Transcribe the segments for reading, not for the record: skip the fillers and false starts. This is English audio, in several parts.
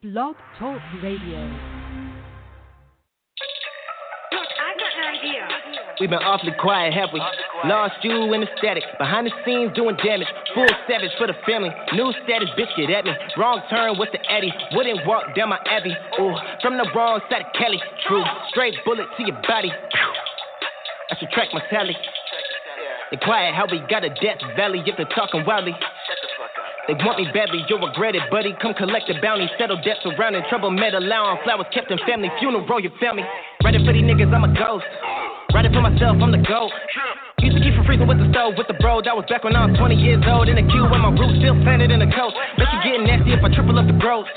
Blog Talk Radio. Look, I got an idea. We've been awfully quiet, have we? Lost you in the static. Behind the scenes doing damage. Full savage for the family. New status, bitch, get at me. Wrong turn with the Eddie. Wouldn't walk down my Abbey. Ooh, from the wrong side of Kelly. True, straight bullet to your body. I should track my tally. They quiet how we got a death valley. If they're talking wildly. They want me badly, you'll regret it, buddy. Come collect the bounty, settle debts around in trouble, med allowing flowers kept in family, funeral, your family. Writing for these niggas, I'm a ghost. Writing for myself, I'm the GOAT. Used to keep from freezing with the stove, with the bro. That was back when I was 20 years old. In the queue with my roots still planted in the coast. Bet you getting nasty if I triple up the gross.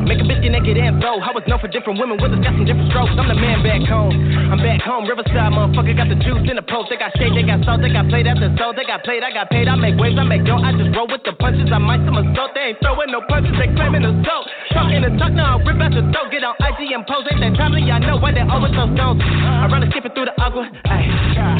Make a bitch get naked and flow. I was known for different women with us, got some different strokes. I'm the man back home. I'm back home, Riverside, motherfucker. Got the juice in the post. They got shade, they got salt, they got played after soul. They got played, I got paid. I make waves, I make dough. I just roll with the punches. I might some assault. They ain't throwing no punches, they claiming assault. Talking the talk, now I rip out your throat. Get on IG and pose. Ain't that timely? I know why they always so stones. I run skipping through the aqua. Ay.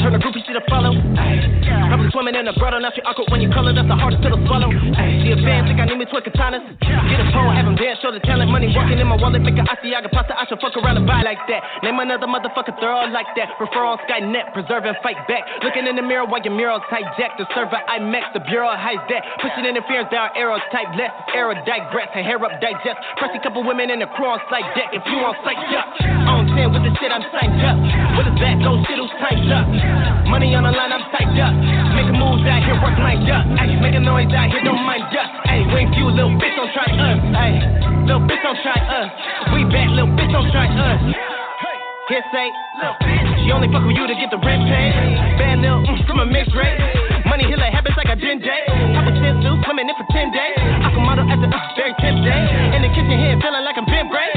Turn the groupies to the follow. Ay. Probably swimming in the grotto, now she awkward when you color, that's the hardest pill to swallow. Ay, she a fan, think I need me 12 katanas. Get a pole, have them dance, show the talent, money walking in my wallet, make a Asiaga pasta, I should fuck around and buy like that. Name another motherfucker thorough like that. Refer on Skynet, preserve and fight back. Looking in the mirror while your mural's hijacked. The server IMAX, the bureau hides that. Pushing interference down arrows type less. Arrow digress, her hair up digest. Pressing couple women in the crew on site deck. If you on site up, on 10 with the shit I'm signed up. What is that? Those shit who's timed up. Money on the line, I'm tied up. Making moves out here, work lined up. Ayy, making noise out here, don't mind us. Ayy, wait for you, little bitch, don't try us. Ayy, little bitch, don't try us. We back, little bitch, don't try us. Here say, she only fuck with you to get the rent paid. Bad little from a mixed race. Money healer habits like a DJ. Pop a 10 suit, swimming in for 10 days. I can model at the very 10th day. In the kitchen here, feeling like I'm Ben Bray.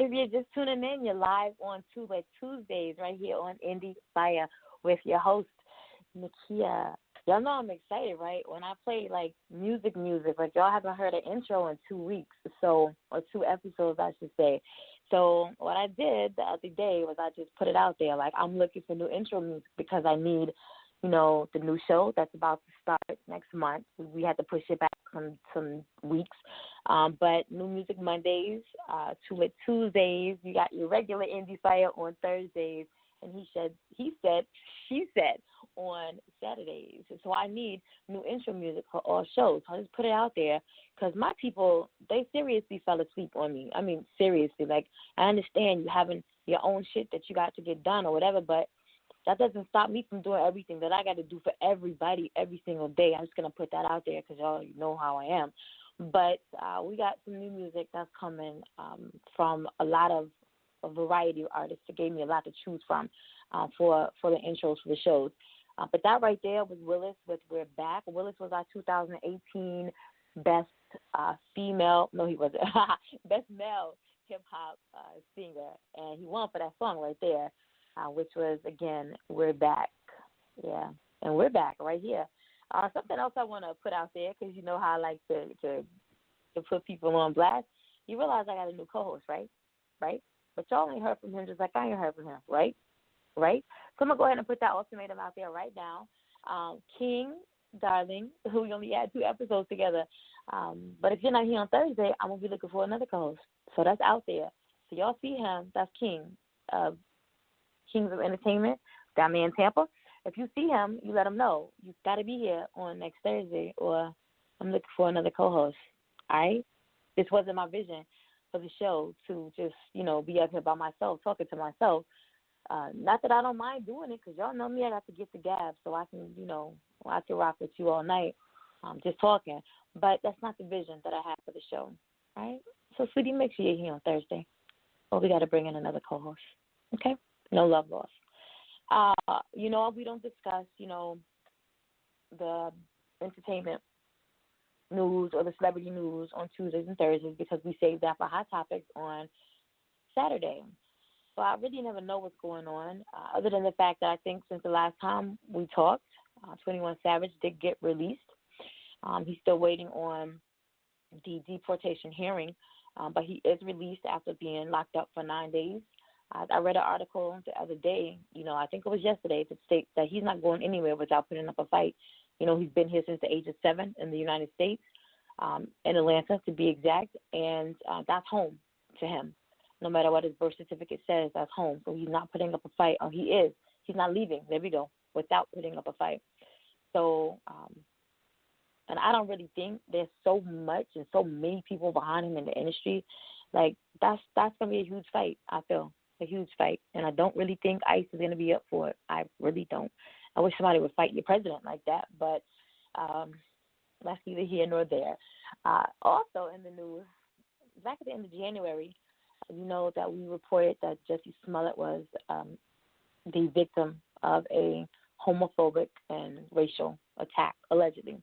If you're just tuning in, you're live on Tuesdays right here on Endie Fiya with your host, Nakia. Y'all know I'm excited, right? When I play, like, music, like, y'all haven't heard an intro in 2 weeks, or 2 episodes, I should say. So what I did the other day was I just put it out there, like, I'm looking for new intro music because I need, the new show that's about to start next month. We had to push it back some weeks. But New Music Mondays, Tuesdays, you got your regular Endie Fiya on Thursdays, and she said on Saturdays. So I need new intro music for all shows. So I just put it out there because my people, they seriously fell asleep on me. I mean, seriously. Like, I understand you having your own shit that you got to get done or whatever, but that doesn't stop me from doing everything that I got to do for everybody every single day. I'm just going to put that out there because y'all know how I am. But we got some new music that's coming from a variety of artists that gave me a lot to choose from for the intros for the shows. But that right there was Willis with We're Back. Willis was our 2018 best female, no he wasn't, best male hip-hop singer. And he won for that song right there, which was, again, We're Back. Yeah, and we're back right here. Something else I want to put out there, because you know how I like to put people on blast. You realize I got a new co-host, right? Right? But y'all ain't heard from him just like I ain't heard from him, right? Right? So I'm going to go ahead and put that ultimatum out there right now. King, darling, who we only had 2 episodes together. But if you're not here on Thursday, I'm going to be looking for another co-host. So that's out there. So y'all see him. That's King, Kings of Entertainment, down there in Tampa. If you see him, you let him know. You got to be here on next Thursday, or I'm looking for another co-host. All right? This wasn't my vision for the show, to just, be up here by myself, talking to myself. Not that I don't mind doing it, because y'all know me, I got to get the gab, so I can, I can rock with you all night, just talking. But that's not the vision that I have for the show. All right? So, sweetie, make sure you're here on Thursday. Or we got to bring in another co-host. Okay? No love lost. We don't discuss, the entertainment news or the celebrity news on Tuesdays and Thursdays because we save that for hot topics on Saturday. So I really never know what's going on, other than the fact that I think since the last time we talked, 21 Savage did get released. He's still waiting on the deportation hearing, but he is released after being locked up for 9 days. I read an article the other day, I think it was yesterday, that states that he's not going anywhere without putting up a fight. He's been here since the age of 7 in the United States, in Atlanta to be exact, and that's home to him. No matter what his birth certificate says, that's home. So he's not putting up a fight. Oh, he is. He's not leaving. There we go. Without putting up a fight. So, and I don't really think there's so much and so many people behind him in the industry. Like, that's going to be a huge fight, I feel. A huge fight. And I don't really think ICE is going to be up for it. I really don't. I wish somebody would fight your president like that, but that's neither here nor there. Also in the news, back at the end of January, that we reported that Jussie Smollett was the victim of a homophobic and racial attack, allegedly.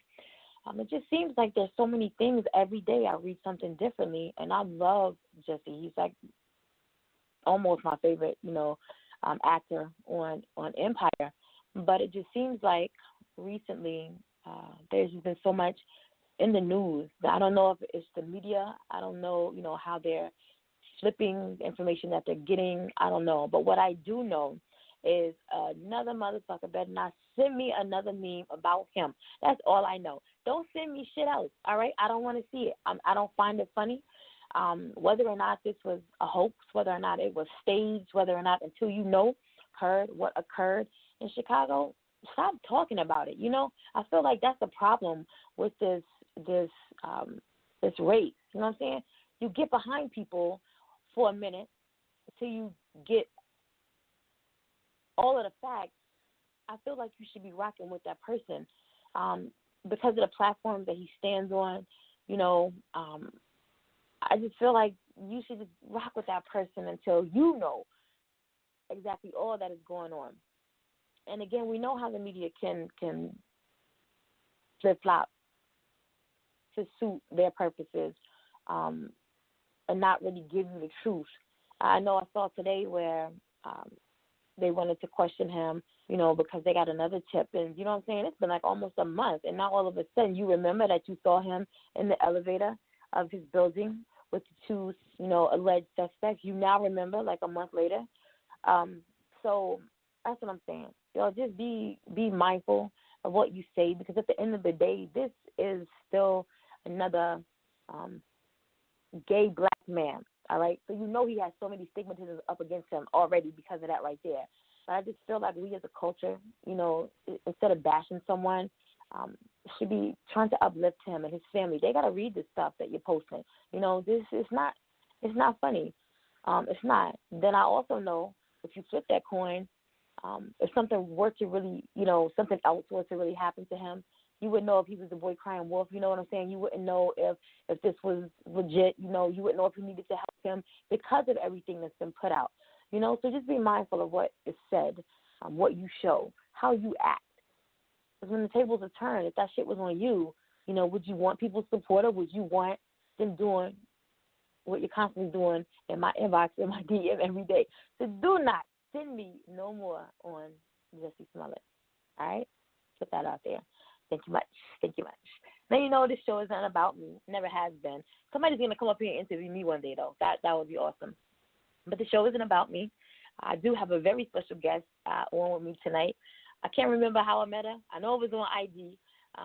It just seems like there's so many things every day. I read something differently, and I love Jussie. He's like almost my favorite, actor on Empire. But it just seems like recently there's been so much in the news that I don't know if it's the media. I don't know, how they're flipping information that they're getting. I don't know. But what I do know is another motherfucker better not send me another meme about him. That's all I know. Don't send me shit else, all right? I don't want to see it. I don't find it funny. Whether or not this was a hoax, whether or not it was staged, whether or not until heard what occurred in Chicago, stop talking about it. I feel like that's the problem with this race. You know what I'm saying? You get behind people for a minute until you get all of the facts. I feel like you should be rocking with that person because of the platform that he stands on. I just feel like you should just rock with that person until you know exactly all that is going on. And again, we know how the media can flip-flop to suit their purposes and not really give you the truth. I know I saw today where they wanted to question him, because they got another tip. And you know what I'm saying? It's been like almost a month. And now all of a sudden you remember that you saw him in the elevator of his building with the two, alleged suspects. You now remember like a month later. So that's what I'm saying. Just be mindful of what you say, because at the end of the day, this is still another gay black man, all right? So he has so many stigmatisms up against him already because of that right there. But I just feel like we as a culture, instead of bashing someone, should be trying to uplift him and his family. They got to read the stuff that you're posting. This is not, it's not funny. It's not. Then I also know if you flip that coin, if something were to really, something else were to really happen to him, you wouldn't know if he was the boy crying wolf. You know what I'm saying? You wouldn't know if this was legit. You wouldn't know if you needed to help him because of everything that's been put out. So just be mindful of what is said, what you show, how you act. Because when the tables are turned, if that shit was on you, would you want people's support, or would you want them doing what you're constantly doing in my inbox, in my DM every day? So do not send me no more on Jussie Smollett. All right? Put that out there. Thank you much. Thank you much. Now, this show is not about me. Never has been. Somebody's going to come up here and interview me one day, though. That would be awesome. But the show isn't about me. I do have a very special guest on with me tonight. I can't remember how I met her. I know it was on IG,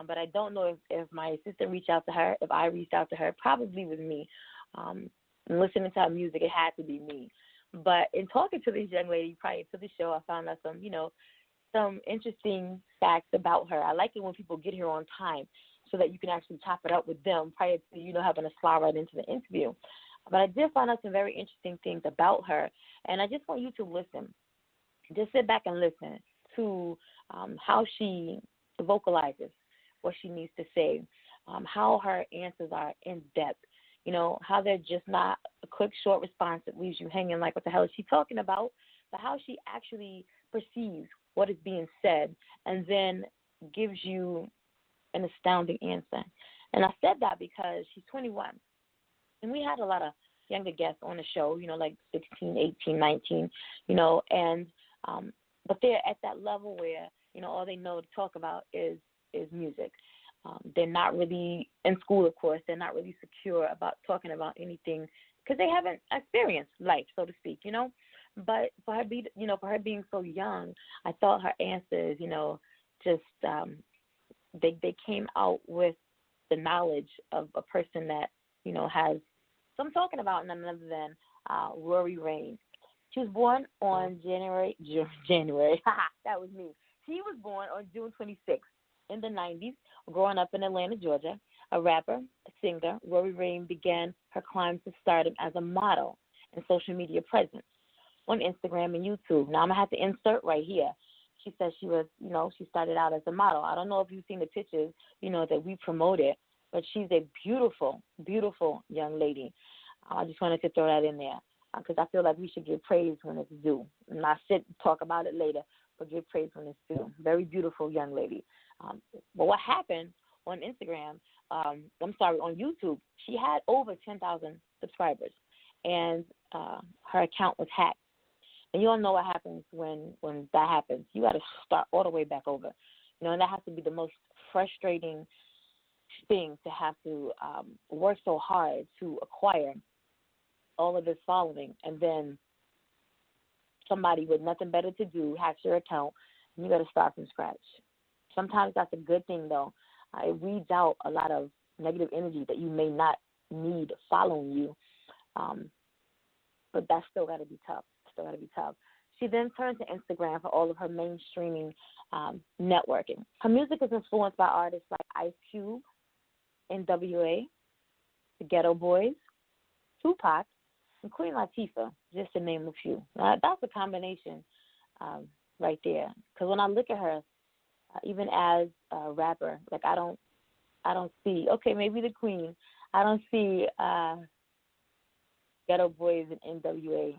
but I don't know if my assistant reached out to her, if I reached out to her. It probably was me. And listening to her music, it had to be me. But in talking to this young lady prior to the show, I found out some interesting facts about her. I like it when people get here on time so that you can actually chop it up with them prior to, having to slide right into the interview. But I did find out some very interesting things about her, and I just want you to listen. Just sit back and listen to how she vocalizes what she needs to say, how her answers are in depth, how they're just not a quick, short response that leaves you hanging like, what the hell is she talking about, but how she actually perceives what is being said and then gives you an astounding answer. And I said that because she's 21. And we had a lot of younger guests on the show, like 16, 18, 19, but they're at that level where all they know to talk about is music. They're not really in school, of course. They're not really secure about talking about anything because they haven't experienced life, so to speak. But for her for her being so young, I thought her answers, just they came out with the knowledge of a person that has some talking about none other than Rein. She was born on January. That was me. She was born on June 26th in the 90s, growing up in Atlanta, Georgia. A rapper, a singer, Rein began her climb to stardom as a model and social media presence on Instagram and YouTube. Now, I'm going to have to insert right here. She says she was, she started out as a model. I don't know if you've seen the pictures, that we promoted, but she's a beautiful, beautiful young lady. I just wanted to throw that in there because I feel like we should give praise when it's due. And not sit and talk about it later, but give praise when it's due. Very beautiful young lady. But what happened on Instagram, on YouTube, she had over 10,000 subscribers, and her account was hacked. And you all know what happens when that happens. You got to start all the way back over. And that has to be the most frustrating thing to have to work so hard to acquire all of this following, and then somebody with nothing better to do hacks your account, and you got to start from scratch. Sometimes that's a good thing, though. It weeds out a lot of negative energy that you may not need following you, but that's still got to be tough. She then turned to Instagram for all of her mainstreaming networking. Her music is influenced by artists like Ice Cube, NWA, the Ghetto Boys, Tupac, and Queen Latifah, just to name a few. Now, that's a combination right there. Because when I look at her, even as a rapper, like I don't see, okay, maybe the Queen. I don't see Ghetto Boys and NWA.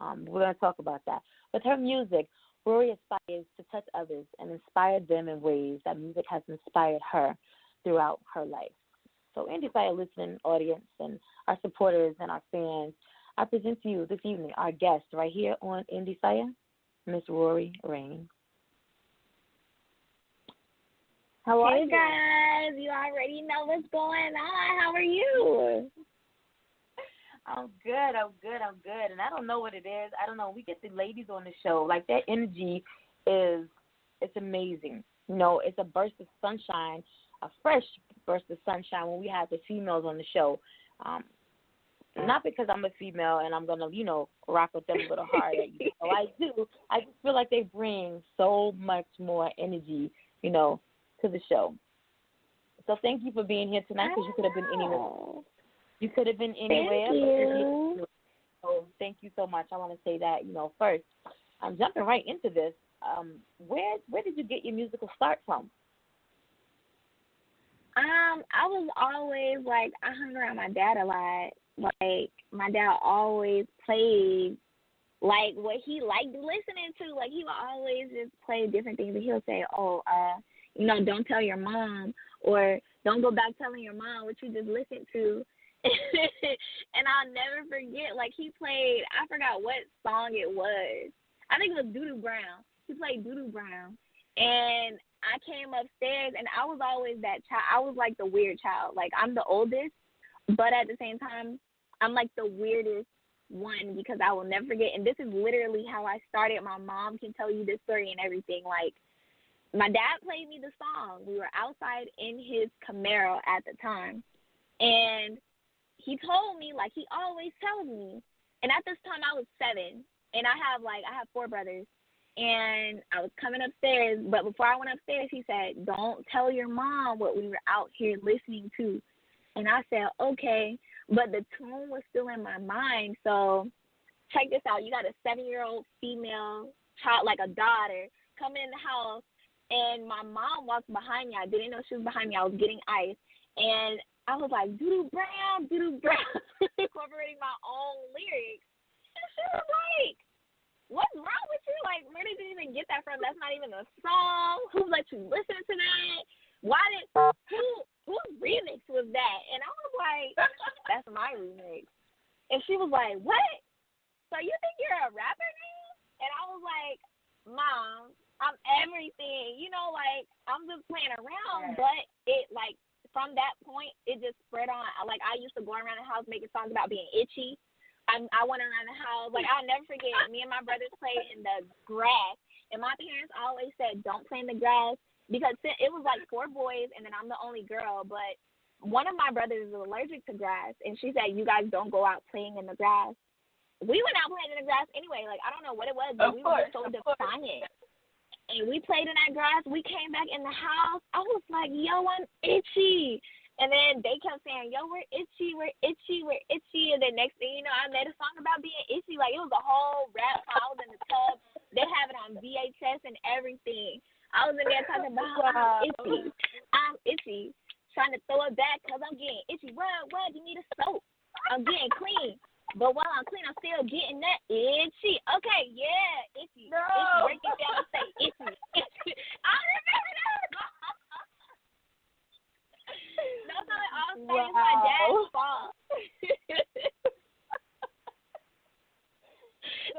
We're going to talk about that. With her music, Rhaurhee aspires to touch others and inspire them in ways that music has inspired her throughout her life. So, Endie Fiya listening audience and our supporters and our fans, I present to you this evening our guest right here on Endie Fiya, Miss Rhaurhee Rein. How are you? Hey guys, you already know what's going on. How are you? I'm good. And I don't know what it is. I don't know. We get the ladies on the show. Like, that energy it's amazing. It's a burst of sunshine, a fresh burst of sunshine when we have the females on the show. Not because I'm a female and I'm going to, rock with them a little hard at you. I do. I just feel like they bring so much more energy, to the show. So thank you for being here tonight, because you could have been anywhere. You could have been anywhere. Thank you. So thank you so much. I want to say that, first. I'm jumping right into this. Where did you get your musical start from? I was always I hung around my dad a lot. Like, my dad always played what he liked listening to. He would always just play different things, and he'll say, don't tell your mom, or don't go back telling your mom what you just listened to. And I'll never forget, he played, I forgot what song it was. I think it was Doo-Doo Brown. He played Doo-Doo Brown. And I came upstairs, and I was always that child. I was the weird child. I'm the oldest, but at the same time, I'm the weirdest one, because I will never forget. And this is literally how I started. My mom can tell you this story and everything. My dad played me the song. We were outside in his Camaro at the time, and he told me, he always tells me. And at this time, I was 7, and I have 4 brothers. And I was coming upstairs, but before I went upstairs, he said, "Don't tell your mom what we were out here listening to." And I said, okay, but the tune was still in my mind. So check this out. You got a 7-year-old female child, a daughter, coming in the house, and my mom walks behind me. I didn't know she was behind me. I was getting ice, and I was like, Doo-Doo Brown, incorporating my own lyrics. And she was like, what's wrong with you? Where did you even get that from? That's not even a song. Who let you listen to that? Whose remix was that? And I was like, that's my remix. And she was like, what? So you think you're a rapper now? And I was like, Mom, I'm everything. You know, like, I'm just playing around, but it, like, from that point, it just spread on. Like, I used to go around the house making songs about being itchy. I went around the house. Like, I'll never forget, me and my brothers played in the grass. And my parents always said, don't play in the grass. Because it was, like, 4 boys, and then I'm the only girl. But one of my brothers is allergic to grass. And she said, you guys don't go out playing in the grass. We went out playing in the grass anyway. Like, I don't know what it was, but we were so defiant. And we played in that grass. We came back in the house. I was like, yo, I'm itchy. And then they kept saying, yo, we're itchy, we're itchy, we're itchy. And then next thing you know, I made a song about being itchy. Like, it was a whole rap song. I was in the tub. They have it on VHS and everything. I was in there talking about, I'm itchy. Trying to throw it back because I'm getting itchy. What? You need a soap. I'm getting clean. But while I'm clean, I'm still getting that itchy. Okay, yeah, itchy. No. Itchy. Break it down and say itchy. Itchy. I remember that. That's how it all started. It's my dad's fault.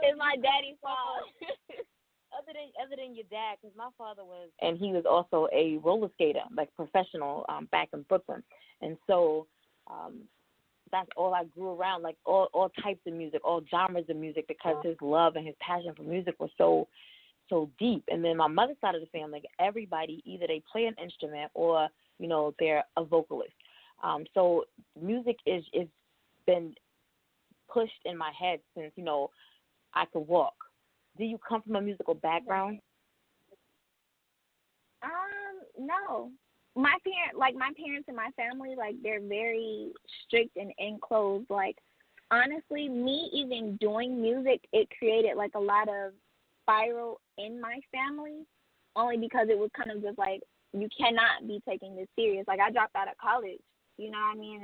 It's my daddy's fault. Other than your dad, because my father was, and he was also a roller skater, like professional, back in Brooklyn, and so that's all I grew around, like all types of music, all genres of music, because his love and his passion for music was so deep. And then my mother's side of the family, like everybody, either they play an instrument or, you know, they're a vocalist. So music is been pushed in my head since, you know, I could walk. Do you come from a musical background? No. My parents and my family, like, they're very strict and enclosed. Like, honestly, me even doing music, it created, like, a lot of spiral in my family, only because it was kind of just like, you cannot be taking this serious. Like, I dropped out of college, you know what I mean?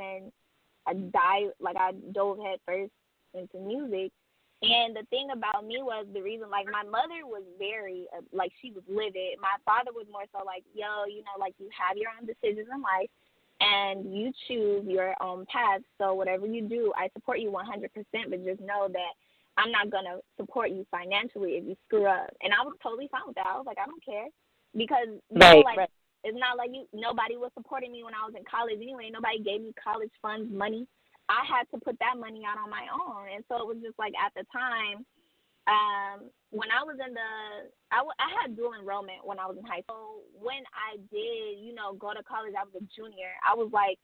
And I dove head first into music. And the thing about me was the reason, like, my mother was very, like, she was livid. My father was more so like, yo, you know, like, you have your own decisions in life, and you choose your own path. So whatever you do, I support you 100%, but just know that I'm not going to support you financially if you screw up. And I was totally fine with that. I was like, I don't care. Because, it's not like nobody was supporting me when I was in college anyway. Nobody gave me college funds money. I had to put that money out on my own. And so it was just like, at the time, when I was in I had dual enrollment when I was in high school. When I did, you know, go to college, I was a junior. I was like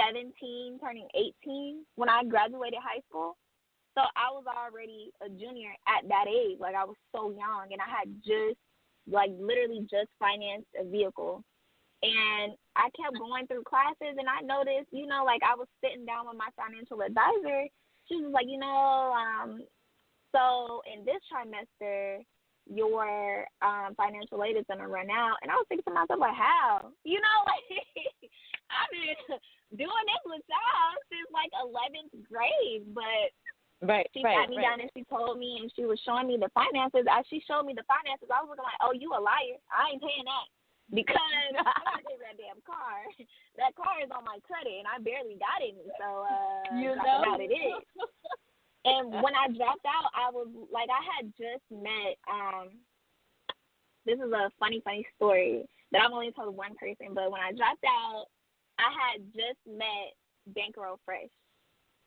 17, turning 18 when I graduated high school. So I was already a junior at that age. Like, I was so young, and I had just, like, literally just financed a vehicle. And I kept going through classes, and I noticed, you know, like, I was sitting down with my financial advisor. She was like, you know, so in this trimester, your financial aid is going to run out. And I was thinking to myself, like, how? You know, like, I've been doing this with y'all since, like, 11th grade. But she sat me down, and she told me, and she was showing me the finances. As she showed me the finances, I was looking like, oh, you a liar. I ain't paying that. Because I gotta pay that damn car. That car is on my credit, and I barely got any. So that's about it is. And when I dropped out, I was like, I had just met. This is a funny story that I've only told one person. But when I dropped out, I had just met Bankroll Fresh,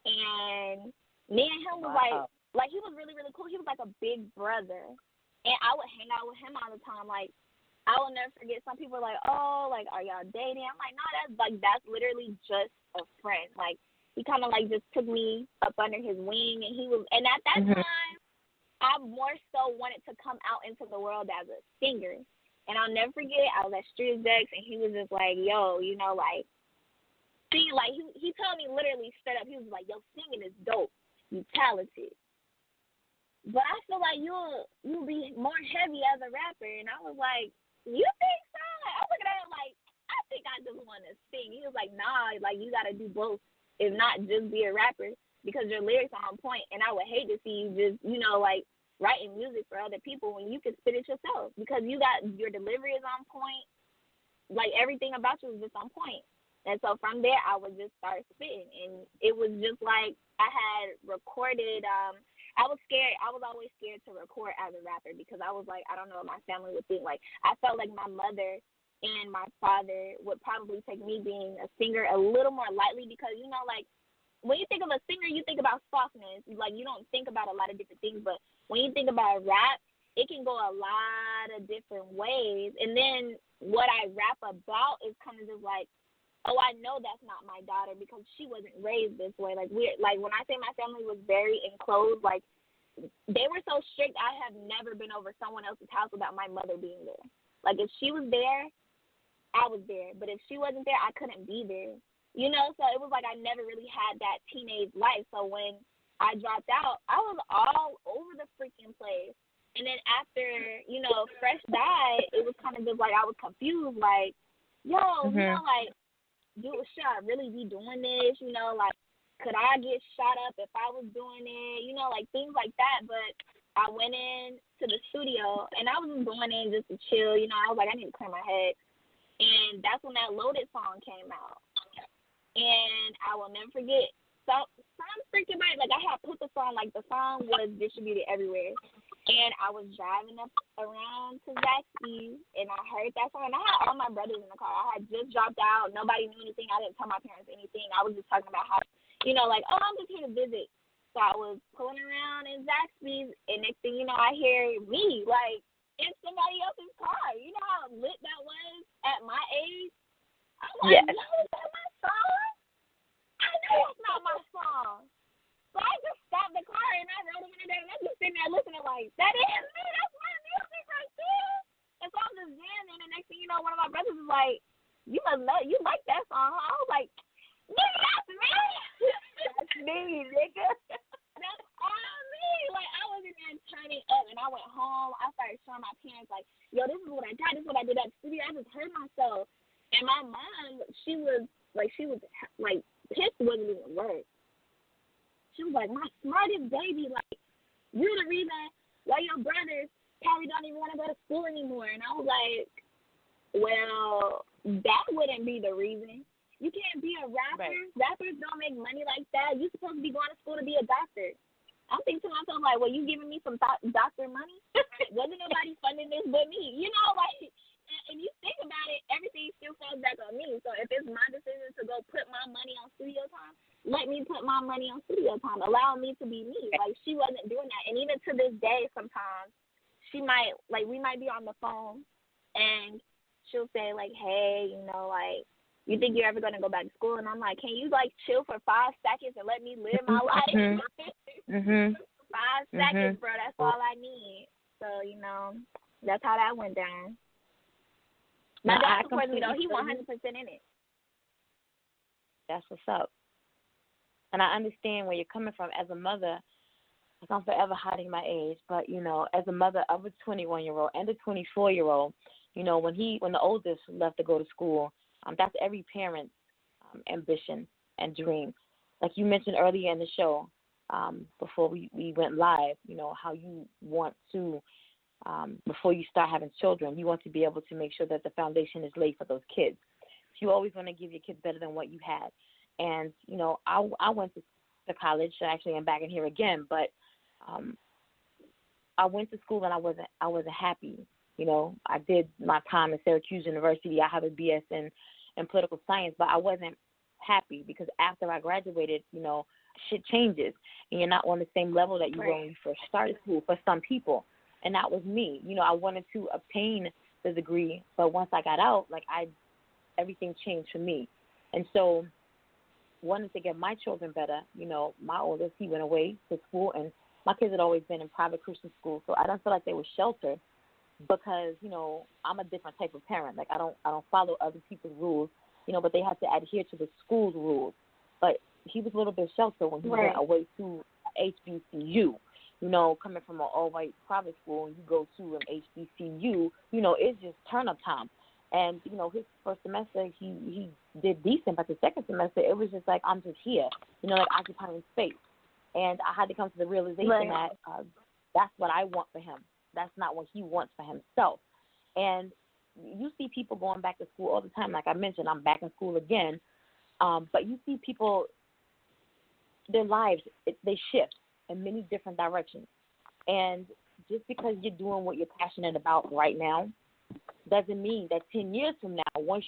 and me and him was like he was really, really cool. He was like a big brother, and I would hang out with him all the time, like. I will never forget. Some people are like, oh, like, are y'all dating? I'm like, no, that's literally just a friend. Like, he kind of, like, just took me up under his wing, and at that time, I more so wanted to come out into the world as a singer. And I'll never forget, I was at Street Execs, and he was just like, yo, you know, like, see, like, he told me literally straight up, he was like, yo, singing is dope. You talented. But I feel like you'll be more heavy as a rapper. And I was like, you think so? I was looking at him like, I think I just want to sing. He was like, nah, like, you got to do both. If not, just be a rapper, because your lyrics are on point. And I would hate to see you just, you know, like, writing music for other people when you can spit it yourself, because you got, your delivery is on point. Like, everything about you is just on point. And so from there, I would just start spitting. And it was just like I had recorded, I was scared. I was always scared to record as a rapper because I was like, I don't know what my family would think. Like, I felt like my mother and my father would probably take me being a singer a little more lightly because, you know, like, when you think of a singer, you think about softness. Like, you don't think about a lot of different things. But when you think about rap, it can go a lot of different ways. And then what I rap about is kind of just like, oh, I know that's not my daughter because she wasn't raised this way. Like, when I say my family was very enclosed, like, they were so strict. I have never been over someone else's house without my mother being there. Like, if she was there, I was there. But if she wasn't there, I couldn't be there. You know, so it was like I never really had that teenage life. So when I dropped out, I was all over the freaking place. And then after, you know, Fresh died, it was kind of just like I was confused, like, yo, you know, like, dude, should I really be doing this? You know, like, could I get shot up if I was doing it? You know, like, things like that. But I went in to the studio, and I was just going in just to chill. You know, I was like, I need to clear my head. And that's when that Loaded song came out. And I will never forget. Some freaking night, like, I had put the song, like, the song was distributed everywhere. And I was driving up around to Zaxby's, and I heard that song. And I had all my brothers in the car. I had just dropped out. Nobody knew anything. I didn't tell my parents anything. I was just talking about how, you know, like, oh, I'm just here to visit. So I was pulling around in Zaxby's, and next thing you know, I hear me, like, in somebody else's car. You know how lit that was at my age? I'm like, yes. no, is that my song? I know it's not my song. So I just stopped the car and I rode over there and I'm just sitting there listening like, that is me, that's my music right there. And so I'm just jamming and the next thing you know, one of my brothers is like, you must know, you like that song, huh? I was like, nigga, that's me. That's me, nigga. That's all me. Like, I was in there turning up and I went home. I started showing my parents like, yo, this is what I got, this is what I did at the studio. I just heard myself. And my mom, she was pissed wasn't even a word. She was like, my smartest baby, like, you're the reason why your brothers probably don't even want to go to school anymore. And I was like, well, that wouldn't be the reason. You can't be a rapper. Right. Rappers don't make money like that. You're supposed to be going to school to be a doctor. I'm thinking to myself, like, well, you giving me some doctor money? Wasn't nobody funding this but me? You know, like, if you think about it, everything still falls back on me. So if it's my decision to go put my money on studio time, let me put my money on studio time. Allow me to be me. Like, she wasn't doing that. And even to this day, sometimes, she might, like, we might be on the phone, and she'll say, like, hey, you know, like, you think you're ever going to go back to school? And I'm like, can you, like, chill for 5 seconds and let me live my life? 5 seconds, bro. That's all I need. So, you know, that's how that went down. My dad supports me, though. He 100% in it. That's what's up. And I understand where you're coming from. As a mother, I'm forever hiding my age, but, you know, as a mother of a 21-year-old and a 24-year-old, you know, when the oldest left to go to school, that's every parent's ambition and dream. Like you mentioned earlier in the show, before we went live, you know, how you want to, before you start having children, you want to be able to make sure that the foundation is laid for those kids. So you always want to give your kids better than what you had. And, you know, I went to college. Actually, I'm back in here again. But I went to school and I wasn't happy. You know, I did my time at Syracuse University. I have a BS in political science, but I wasn't happy because after I graduated, you know, shit changes. And you're not on the same level that you were when you first started school for some people. And that was me. You know, I wanted to obtain the degree, but once I got out, like, everything changed for me. And so wanted to get my children better. You know, my oldest, he went away to school, and my kids had always been in private Christian school, so I don't feel like they were sheltered because, you know, I'm a different type of parent. Like, I don't follow other people's rules, you know, but they have to adhere to the school's rules. But he was a little bit sheltered when he went away to HBCU. You know, coming from an all-white private school and you go to an HBCU, you know, it's just turn-up time. And, you know, his first semester, he did decent, but the second semester, it was just like, I'm just here, you know, like occupying space. And I had to come to the realization that that's what I want for him. That's not what he wants for himself. And you see people going back to school all the time. Like I mentioned, I'm back in school again. But you see people, their lives, they shift. in many different directions. And just because you're doing what you're passionate about right now doesn't mean that 10 years from now, once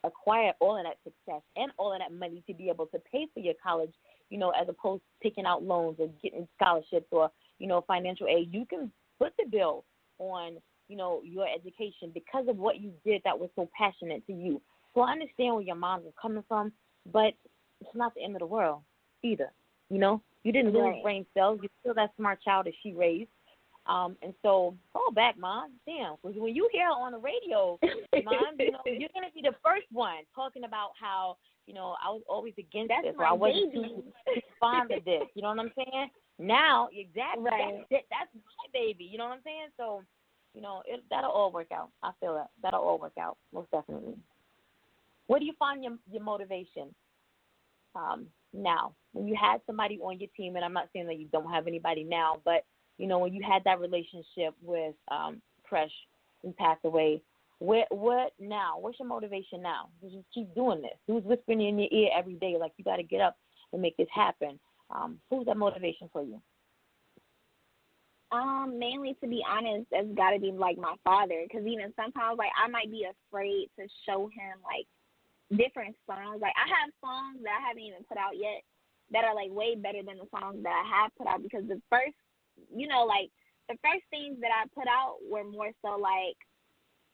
acquire all of that success and all of that money to be able to pay for your college, as opposed to taking out loans or getting scholarships or, financial aid, you can put the bill on, your education because of what you did that was so passionate to you. So I understand where your mom is coming from, but it's not the end of the world either. You didn't lose brain cells. You're still that smart child that she raised. And so fall back, Mom. Damn, when you hear her on the radio, Mom, you're going to be the first one talking about how, I was always against this, or I wasn't too fond of this. You know what I'm saying? Now, exactly, right. That's my baby. You know what I'm saying? So, that'll all work out. I feel that. That'll all work out, most definitely. Where do you find your motivation now? When you had somebody on your team, and I'm not saying that you don't have anybody now, but, when you had that relationship with Crush and passed away, what now? What's your motivation now? You just keep doing this. Who's whispering in your ear every day, like, you got to get up and make this happen? Who's that motivation for you? Mainly, to be honest, it's got to be, like, my father, because even sometimes, like, I might be afraid to show him, like, different songs. Like, I have songs that I haven't even put out yet that are, like, way better than the songs that I have put out, because the first, the first things that I put out were more so, like,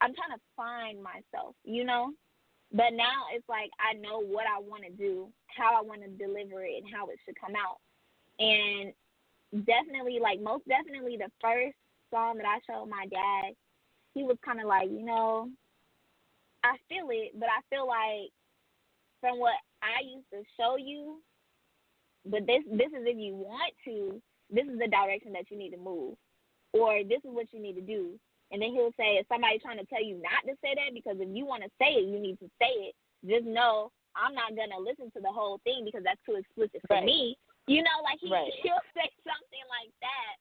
I'm trying to find myself, But now it's like I know what I want to do, how I want to deliver it, and how it should come out. And definitely, like, most definitely the first song that I showed my dad, he was kind of like, I feel it, but I feel like from what I used to show you, but this is if you want to, this is the direction that you need to move, or this is what you need to do. And then he'll say, if somebody's trying to tell you not to say that, because if you want to say it, you need to say it. Just know I'm not going to listen to the whole thing because that's too explicit for me. He'll say something like that.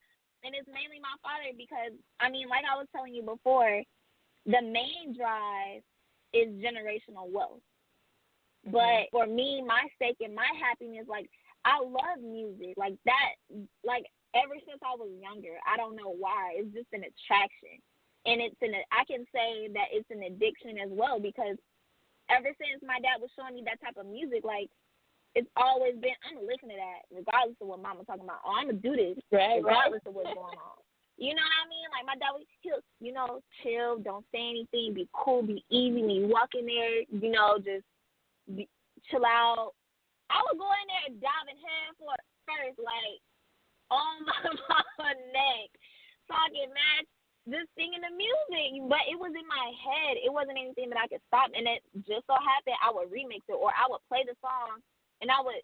And it's mainly my father because, like I was telling you before, the main drive is generational wealth. Mm-hmm. But for me, my stake and my happiness, like, I love music. Like, that, like, ever since I was younger, I don't know why. It's just an attraction. And I can say that it's an addiction as well, because ever since my dad was showing me that type of music, like, it's always been, I'm going to listen to that regardless of what mama's talking about. Oh, I'm going to do this regardless of what's going on. You know what I mean? Like, my dad would, he'll, chill, don't say anything, be cool, be easy. When you walk in there, just chill out. I would go in there and diving head first, like, on my mama's neck, talking mad, just singing the music, but it was in my head. It wasn't anything that I could stop, and it just so happened I would remix it, or I would play the song, and I would,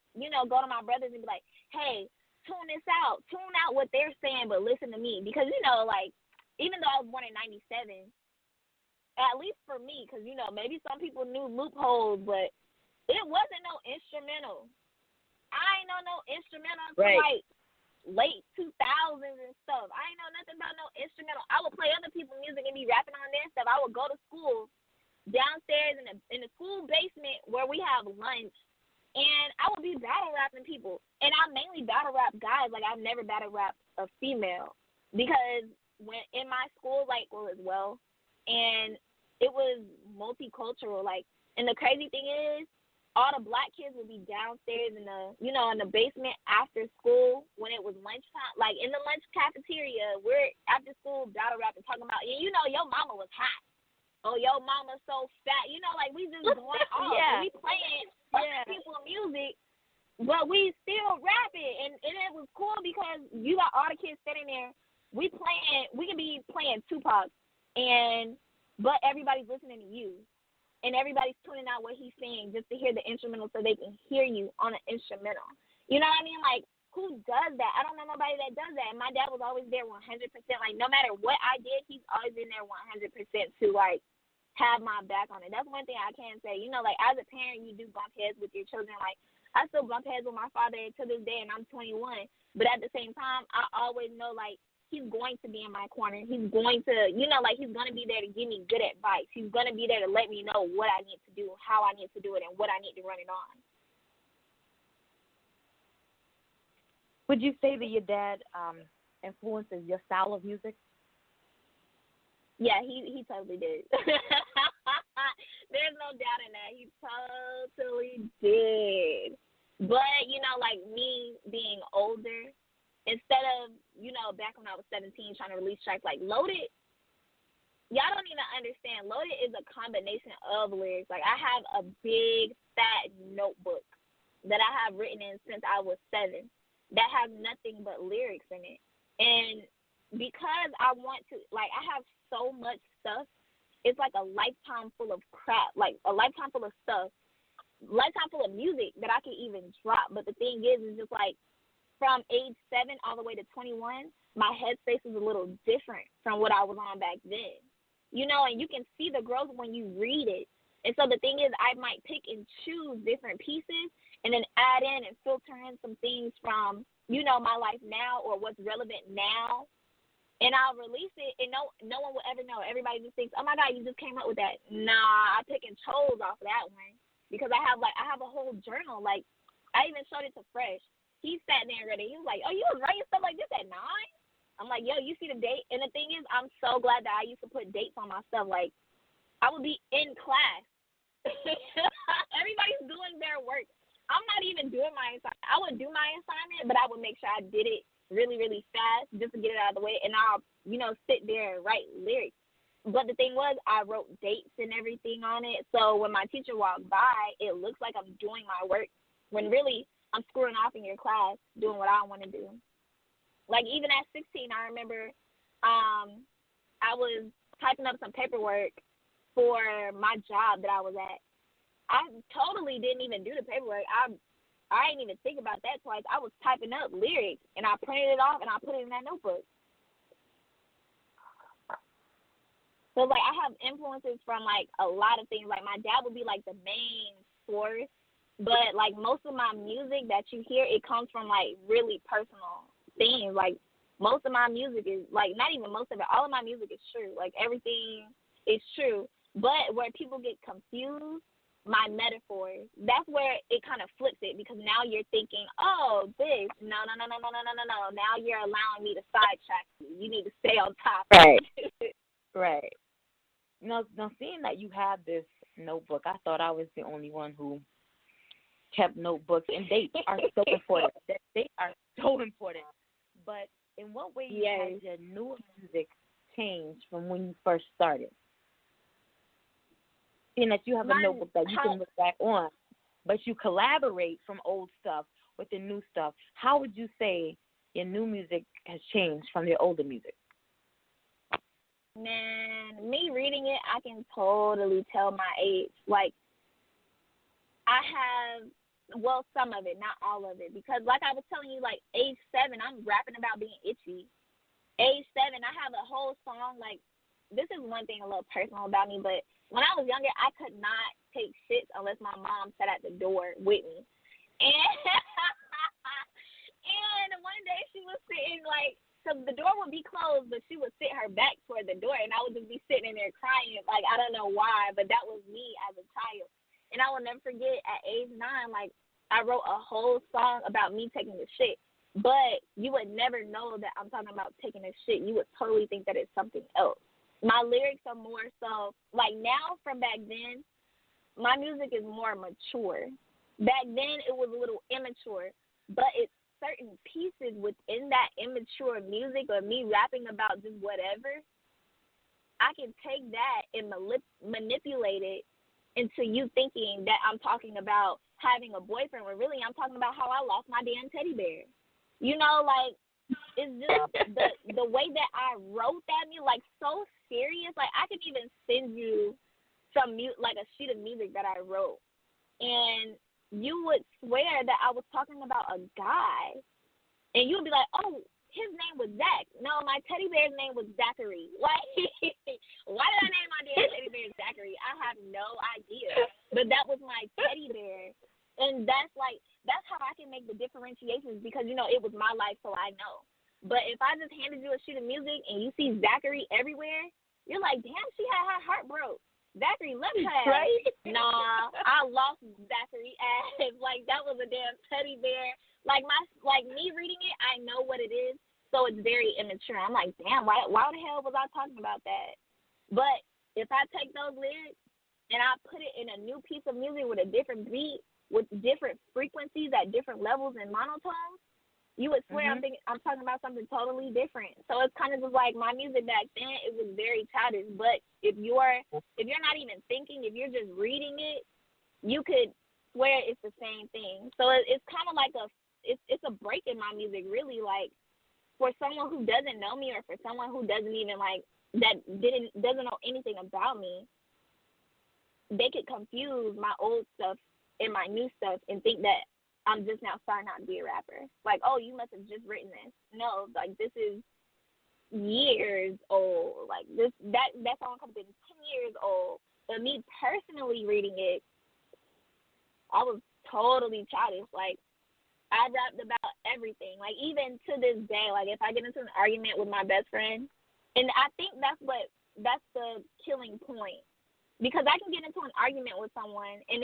go to my brothers and be like, hey, tune this out. Tune out what they're saying, but listen to me, because, like, even though I was born in 97, at least for me, because, maybe some people knew loopholes, but it wasn't no instrumental. I ain't know no instrumental until, like, late 2000s and stuff. I ain't know nothing about no instrumental. I would play other people's music and be rapping on their stuff. I would go to school downstairs in the school basement where we have lunch, and I would be battle rapping people. And I mainly battle rap guys. Like, I've never battle rapped a female, because when in my school, like, as well, and it was multicultural. Like, and the crazy thing is, all the black kids would be downstairs in the, in the basement after school when it was lunchtime. Like, in the lunch cafeteria, we're after school battle rapping, talking about, your mama was hot. Oh, your mama's so fat. Like, we just going off. And we playing other people's music, but we still rapping. And it was cool because you got all the kids sitting there. We can be playing Tupac, but everybody's listening to you. And everybody's tuning out what he's saying just to hear the instrumental so they can hear you on an instrumental. You know what I mean? Like, who does that? I don't know nobody that does that. And my dad was always there 100%. Like, no matter what I did, he's always been there 100% to, like, have my back on it. That's one thing I can say. Like, as a parent, you do bump heads with your children. Like, I still bump heads with my father to this day, and I'm 21. But at the same time, I always know, like, he's going to be in my corner. He's going to, he's going to be there to give me good advice. He's going to be there to let me know what I need to do, how I need to do it, and what I need to run it on. Would you say that your dad influences your style of music? Yeah, he totally did. There's no doubt in that. He totally did. But, you know, like me being older, instead of, you know, back when I was 17 trying to release tracks like Loaded, y'all don't even understand. Loaded is a combination of lyrics. Like, I have a big, fat notebook that I have written in since I was 7 that has nothing but lyrics in it. And because I want to, like, I have so much stuff, it's like a lifetime full of crap, like a lifetime full of stuff, lifetime full of music that I can even drop. But the thing is just like from age 7 all the way to 21, my headspace is a little different from what I was on back then. You know, and you can see the growth when you read it. And so the thing is, I might pick and choose different pieces and then add in and filter in some things from, you know, my life now or what's relevant now. And I'll release it, and no one will ever know. Everybody just thinks, oh, my God, you just came up with that. Nah, I pick and chose off of that one because I have a whole journal. Like, I even showed it to Fresh. He sat there and read it. He was like, oh, you was writing stuff like this at 9? I'm like, yo, you see the date? And the thing is, I'm so glad that I used to put dates on my stuff. Like, I would be in class. Everybody's doing their work. I'm not even doing my assignment. I would do my assignment, but I would make sure I did it really, really fast just to get it out of the way, and I'll, you know, sit there and write lyrics. But the thing was, I wrote dates and everything on it, so when my teacher walked by, it looks like I'm doing my work, when really I'm screwing off in your class doing what I want to do. Like, even at 16, I remember I was typing up some paperwork for my job that I was at. I totally didn't even do the paperwork. I didn't even think about that twice. I was typing up lyrics, and I printed it off, and I put it in that notebook. So, like, I have influences from, like, a lot of things. Like, my dad would be, like, the main source. But, like, most of my music that you hear, it comes from, like, really personal things. Like, most of my music is, like, not even most of it. All of my music is true. Like, everything is true. But where people get confused, my metaphors, that's where it kind of flips it, because now you're thinking, oh, this, no. Now you're allowing me to sidetrack you. You need to stay on top. Right. Right. Now, seeing that you have this notebook, I thought I was the only one who kept notebooks, and dates are so important. They are so important. But in what way has your new music changed from when you first started? Seeing that you have a notebook that you can look back on, but you collaborate from old stuff with the new stuff, how would you say your new music has changed from your older music? Man, me reading it, I can totally tell my age. Like, I have, well, some of it, not all of it, because like I was telling you, like, age 7, I'm rapping about being itchy. Age 7, I have a whole song, like, this is one thing a little personal about me, but when I was younger, I could not take shits unless my mom sat at the door with me. And and one day she was sitting, like, so the door would be closed, but she would sit her back toward the door, and I would just be sitting in there crying. Like, I don't know why, but that was me as a child. And I will never forget, at age 9, like, I wrote a whole song about me taking a shit. But you would never know that I'm talking about taking a shit. You would totally think that it's something else. My lyrics are more so, like, now from back then, my music is more mature. Back then, it was a little immature, but it's certain pieces within that immature music or me rapping about just whatever, I can take that and manipulate it into you thinking that I'm talking about having a boyfriend, when really I'm talking about how I lost my damn teddy bear. You know, like, it's just the way that I wrote that music, like, so serious. Like, I could even send you some like a sheet of music that I wrote, and you would swear that I was talking about a guy, and you would be like, oh, his name was Zach. No, my teddy bear's name was Zachary. Like, why did I name my damn teddy bear Zachary? I have no idea, but that was my teddy bear. And that's how I can make the differentiations, because, you know, it was my life, so I know. But if I just handed you a sheet of music and you see Zachary everywhere, you're like, damn, she had her heart broke. Zachary left her ass. Right? Nah, I lost Zachary ass. Like, that was a damn teddy bear. like me reading it, I know what it is, so it's very immature. I'm like, damn, why the hell was I talking about that? But if I take those lyrics and I put it in a new piece of music with a different beat, with different frequencies at different levels and monotones, you would swear I'm talking about something totally different. So it's kind of just like my music back then, it was very childish. But if you're not even thinking, if you're just reading it, you could swear it's the same thing. So it's kind of like it's a break in my music, really. Like, for someone who doesn't know me, or for someone who doesn't even doesn't know anything about me, they could confuse my old stuff and my new stuff and think that I'm just now starting out to be a rapper. Like, oh, you must have just written this. No, like, this is years old. Like, that song comes in 10 years old. But me personally reading it, I was totally childish. Like, I rapped about everything. Like, even to this day, like, if I get into an argument with my best friend, and I think that's the killing point. Because I can get into an argument with someone, and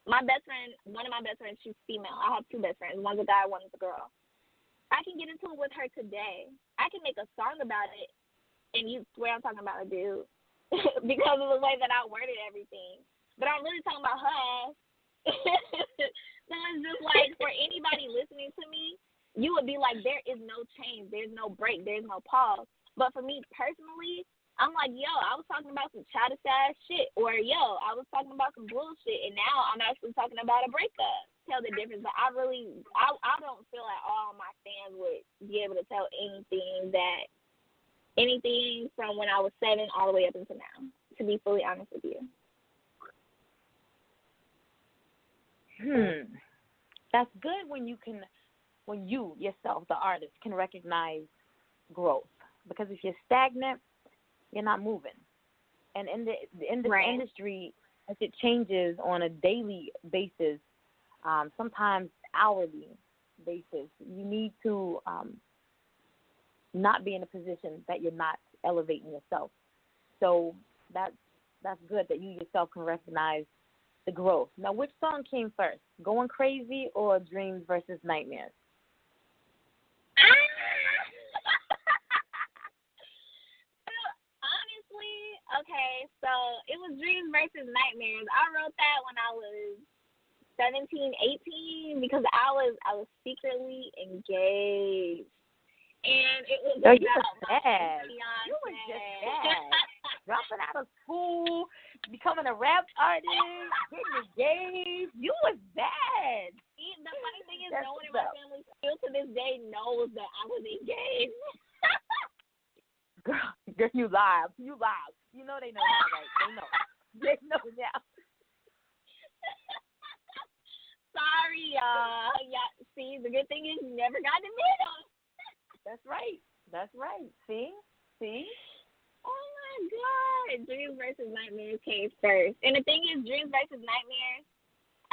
one of my best friends, she's female. I have two best friends. One's a guy, one's a girl. I can get into it with her today. I can make a song about it, and you swear I'm talking about a dude because of the way that I worded everything. But I'm really talking about her ass. So it's just like, for anybody listening to me, you would be like, there is no change. There's no break. There's no pause. But for me personally, I'm like, yo, I was talking about some childish ass shit, or yo, I was talking about some bullshit, and now I'm actually talking about a breakup. Tell the difference. But I don't feel like all my fans would be able to tell anything from when I was 7 all the way up until now, to be fully honest with you. That's good when you yourself, the artist, can recognize growth. Because if you're stagnant, you're not moving. And in the industry, as it changes on a daily basis, sometimes hourly basis, you need to not be in a position that you're not elevating yourself. So that's good that you yourself can recognize the growth. Now, which song came first, Going Crazy or Dreams versus Nightmares? Okay, so it was Dreams versus Nightmares. I wrote that when I was 17, 18 because I was secretly engaged. And it was about you were bad. You were just bad. Dropping out of school, becoming a rap artist, getting engaged. You was bad. The funny thing is, no one in my family still to this day knows that I was engaged. Girl, you lie. You lie. You know they know now, right? They know. They know now. Sorry, y'all. Yeah, see, the good thing is you never got the middle. That's right. That's right. See? Oh, my God. Dreams versus Nightmares came first. And the thing is, Dreams versus Nightmares,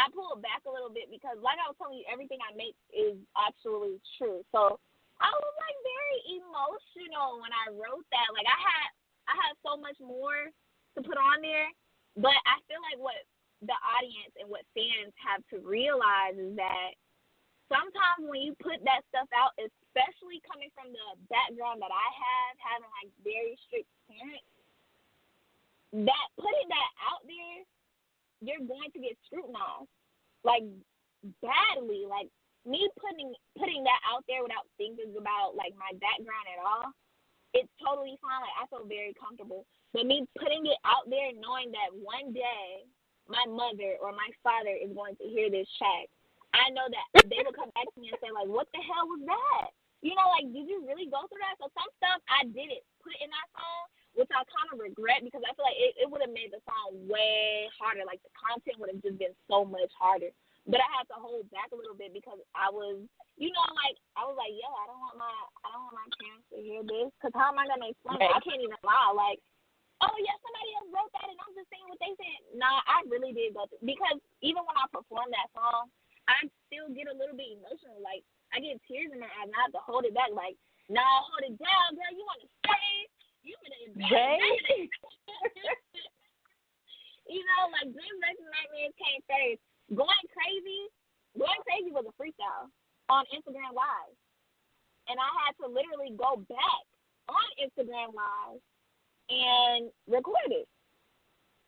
I pulled back a little bit because, like I was telling you, everything I make is absolutely true. So I was, like, very emotional when I wrote that. Like, I had so much more to put on there, but I feel like what the audience and what fans have to realize is that sometimes when you put that stuff out, especially coming from the background that I have, having, like, very strict parents, that putting that out there, you're going to get scrutinized, like, badly. Like, me putting that out there without thinking about, like, my background at all, it's totally fine. Like, I feel very comfortable. But me putting it out there knowing that one day my mother or my father is going to hear this track, I know that they will come back to me and say, like, what the hell was that? You know, like, did you really go through that? So some stuff I didn't put in that song, which I kind of regret because I feel like it would have made the song way harder. Like, the content would have just been so much harder. But I had to hold back a little bit because I was, you know, like, I was like, yo, I don't want my parents to hear this. Because how am I going to explain it? I can't even lie. Like, oh, yeah, somebody else wrote that and I'm just saying what they said. Nah, I really did go through. Because even when I perform that song, I still get a little bit emotional. Like, I get tears in my eyes and I have to hold it back. Like, nah, hold it down, girl. You want to stay? You want to embarrass. You know, like, Dreams versus Nightmares came first. Going Crazy was a freestyle. on Instagram Live. And I had to literally go back on Instagram Live and record it.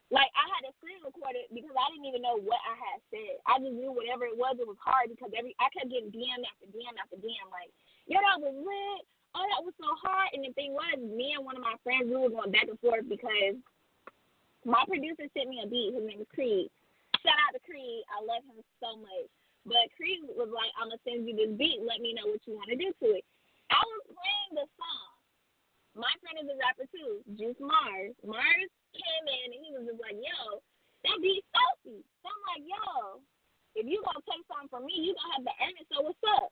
Like, I had to screen record it because I didn't even know what I had said. I just knew whatever it was hard because I kept getting DM after DM after DM. Like, yo, that was lit. Oh, that was so hard. And the thing was, me and one of my friends, we were going back and forth because my producer sent me a beat. His name is Creed. Shout out to Creed. I love him so much. But Creed was like, I'm going to send you this beat. Let me know what you want to do to it. I was playing the song. My friend is a rapper too, Juice Mars. Mars came in and he was just like, yo, that beat salty. So I'm like, yo, if you going to take something from me, you going to have to earn it. So what's up?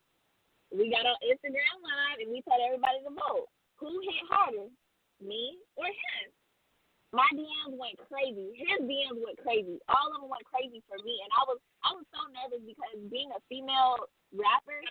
We got on Instagram Live, and we told everybody to vote. Who hit harder, me or him? My DMs went crazy. His DMs went crazy. All of them went crazy for me, and I was so nervous because being a female rapper,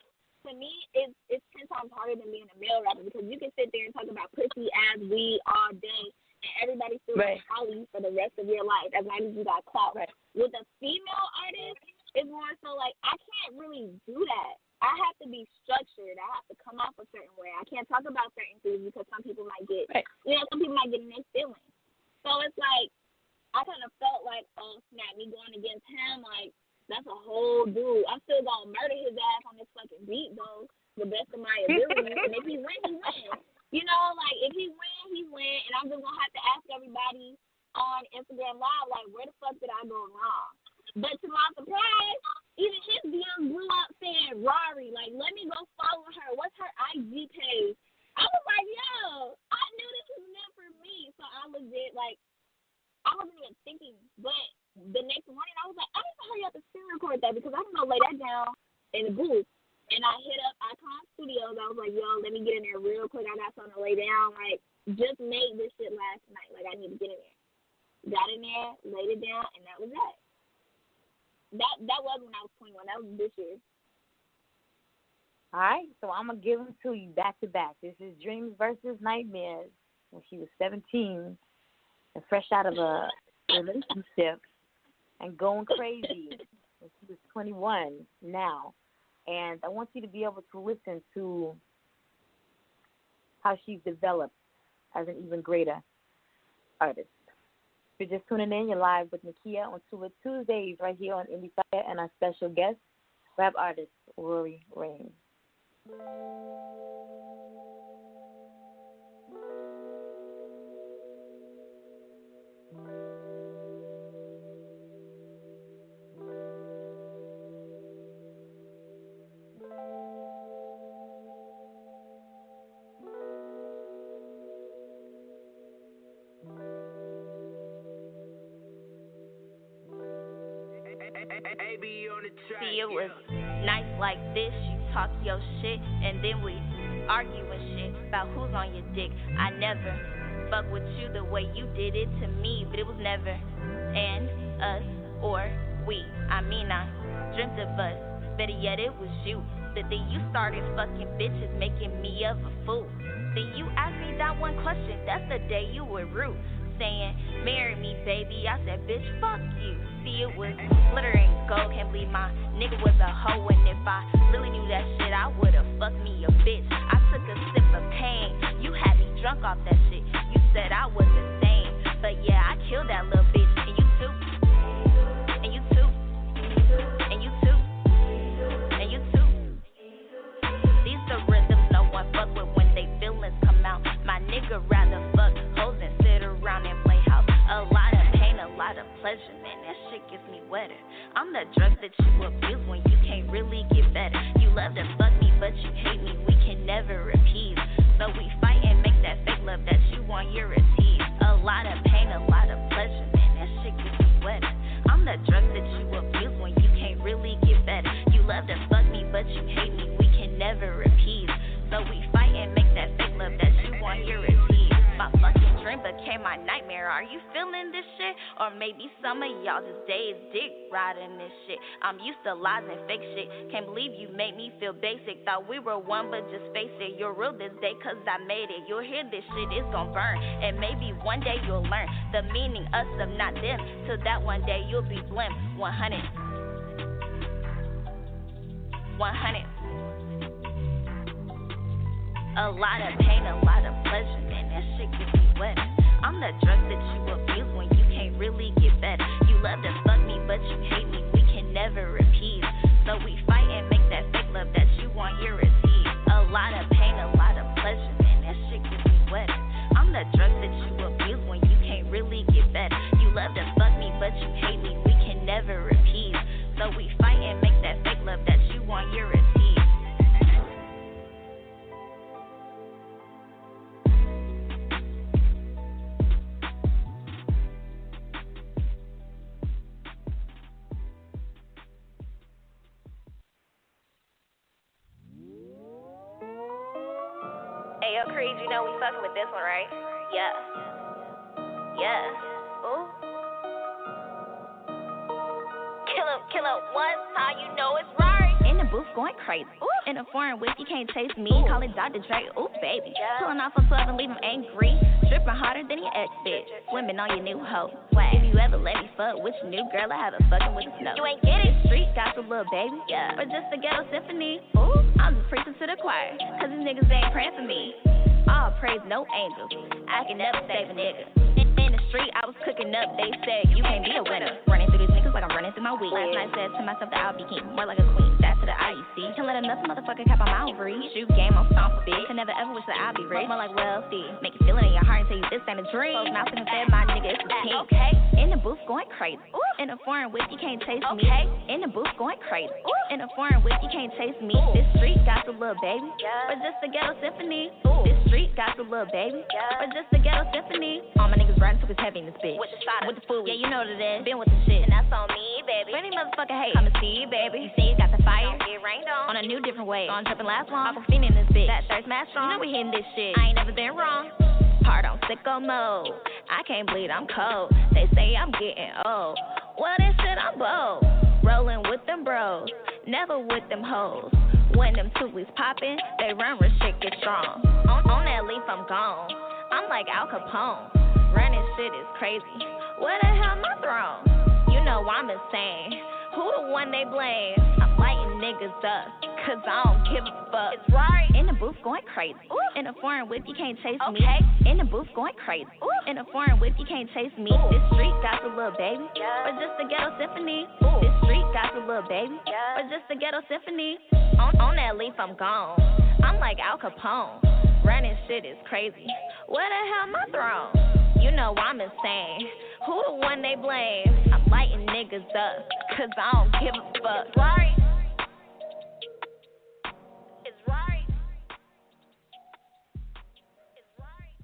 to me, it's 10 times harder than being a male rapper because you can sit there and talk about pussy, ass, weed all day, and everybody still going to follow you for the rest of your life as long as you got clout. Right. With a female artist, it's more so like I can't really do that. I have to be structured. I have to come off a certain way. I can't talk about certain things because some people might get, some people might get in their feelings. So it's like, I kind of felt like, oh, snap, me going against him, like, that's a whole dude. I'm still going to murder his ass on this fucking beat, though, the best of my ability. And if he win, he win. You know, like, if he win, he win. And I'm just going to have to ask everybody on Instagram Live, like, where the fuck did I go wrong? But to my surprise, even his DM blew up saying Rhaurhee. Like, let me go follow her. What's her IG page? I was like, yo, I knew this was meant for me. So I legit, like, I wasn't even thinking. But the next morning, I was like, I need to hurry up and screen record that because I'm going to lay that down in the booth. And I hit up Icon Studios. I was like, yo, let me get in there real quick. I got something to lay down. Like, just made this shit last night. Like, I need to get in there. Got in there, laid it down, and that was that. That was when I was 21. That was this year. All right, so I'm going to give them to you back to back. This is Dreams versus Nightmares when she was 17 and fresh out of a relationship and going crazy when she was 21 now. And I want you to be able to listen to how she's developed as an even greater artist. If you're just tuning in, you're live with Nakia on Tuesdays right here on Endie Fiya and our special guest, rap artist Rhaurhee Rein. See, it was nights like this, you talk your shit, and then we argue and shit about who's on your dick. I never fuck with you the way you did it to me, but it was never and us or we. I mean, I dreamt of us, better yet it was you. But then you started fucking bitches, making me of a fool. Then you asked me that one question, that's the day you were rude, saying, marry me, baby. I said, bitch, fuck you. See, it was glitter and gold. Can't believe my nigga was a hoe. And if I really knew that shit, I would've fucked me a bitch. I took a sip of pain. You had me drunk off that shit. You said I was insane. But yeah, I killed that little bitch. And you too. And you too. And you too. And you too. These the rhythms no one fuck with when they feelings come out. My nigga rather fuck hoes than sit around and play house. A lot of pain, a lot of pleasure, man, that shit gets me wetter. I'm the drug that you abuse when you can't really get better. You love to fuck me, but you hate me, we can never appease. So we fight and make that fake love that you want, you're a tease. A lot of pain, a lot of pleasure, man, that shit gets me wetter. I'm the drug that you abuse when you can't really get better. You love to fuck me, but you hate me, we can never appease. So we fight and make that fake love that you want, you're a tease. My fucking dream became my nightmare. Are you feeling this shit? Or maybe some of y'all just days dick riding this shit. I'm used to lies and fake shit. Can't believe you made me feel basic. Thought we were one, but just face it. You're real this day, cause I made it. You'll hear this shit, it's gon' burn. And maybe one day you'll learn the meaning us of not them. Till that one day you'll be blimp. 100. 100. A lot of pain, a lot of pleasure, man, that shit gets me wet. I'm the drug that you abuse when you can't really get better. You love to fuck me, but you hate me, we can never repeat. So we fight and make that fake love that you want, you receive. A lot of pain, a lot of pleasure, man, that shit gets me wet. I'm the drug that you abuse when you can't really get better. You love to fuck me, but you hate me, we can never repeat. So we fight and make that fake love that you want, you receive. Hey, yo, Creed, you know we fucking with this one, right? Yeah. Ooh. Kill up once, how you know it's right. In the booth going crazy. Ooh. In a foreign whip, you can't chase me. Call it Dr. Dre, ooh, baby. Yeah. Pulling off a 12 and leave him angry. Stripping harder than your ex bitch. Swimming on your new hoe. If you ever let me fuck with your new girl, I have a fucking with a snow. You ain't get it. Street got the little baby. Yeah. Or just a ghetto symphony. Ooh. I'm just preaching to the choir. Cause these niggas ain't praying for me. All praise, no angels. I can never save a nigga. In the street, I was cooking up. They said, you can't be a winner. Running through these niggas like I'm running through my week. Last night said to myself that I'll be king. More like a queen. That's to the IEC. Can't let another motherfucker cap on my ovary. Shoot game on stomp big. Can never ever wish that I'll be rich. More like wealthy. Make you feel it in your heart and tell you this ain't a dream. Close mouth and fed my nigga, it's a king. Okay. In the booth going crazy. Ooh. In a foreign whip, you can't chase me. In the booth going crazy. Ooh. In a foreign whip, you can't chase me. Ooh. This street got the little baby. Yeah. Or just a ghetto symphony. Ooh. This street got the little baby. Yeah. Or just a ghetto symphony. All my niggas riding took his heavy in this bitch. With the shot, with the food. Yeah, you know what it is. Been with the shit. And that's on me, baby. Really motherfucker hate. Come and see, baby. You see you got the fire. Don't get rained on a new different way. Gonna jump and last long. I'm in this bitch. That thirst match strong. You know we hitting this shit. I ain't never been wrong. Heart on sicko mode. I can't bleed, I'm cold. They say I'm getting old. Well, that shit, I'm bold. Rolling with them bros. Never with them hoes. When them tulies poppin', they run where shit get strong. On that leaf, I'm gone. I'm like Al Capone. Running shit is crazy. Where the hell my throne? You know I'm insane. Who the one they blame? I'm lighting niggas up, cause I don't give a fuck. It's right. In the booth going crazy. Ooh. In a foreign whip, you can't chase me. In the booth going crazy. Ooh. In a foreign whip, you can't chase me. Ooh. This street got the little baby. Yeah. Or just a ghetto symphony. Ooh. This street got the little baby. Yeah. Or just a ghetto symphony. On that leaf, I'm gone. I'm like Al Capone. Running shit is crazy. Where the hell my throne? You know I'm insane. Who the one they blame? I'm lighting niggas up, cause I don't give a fuck. It's right. It's right. It's right.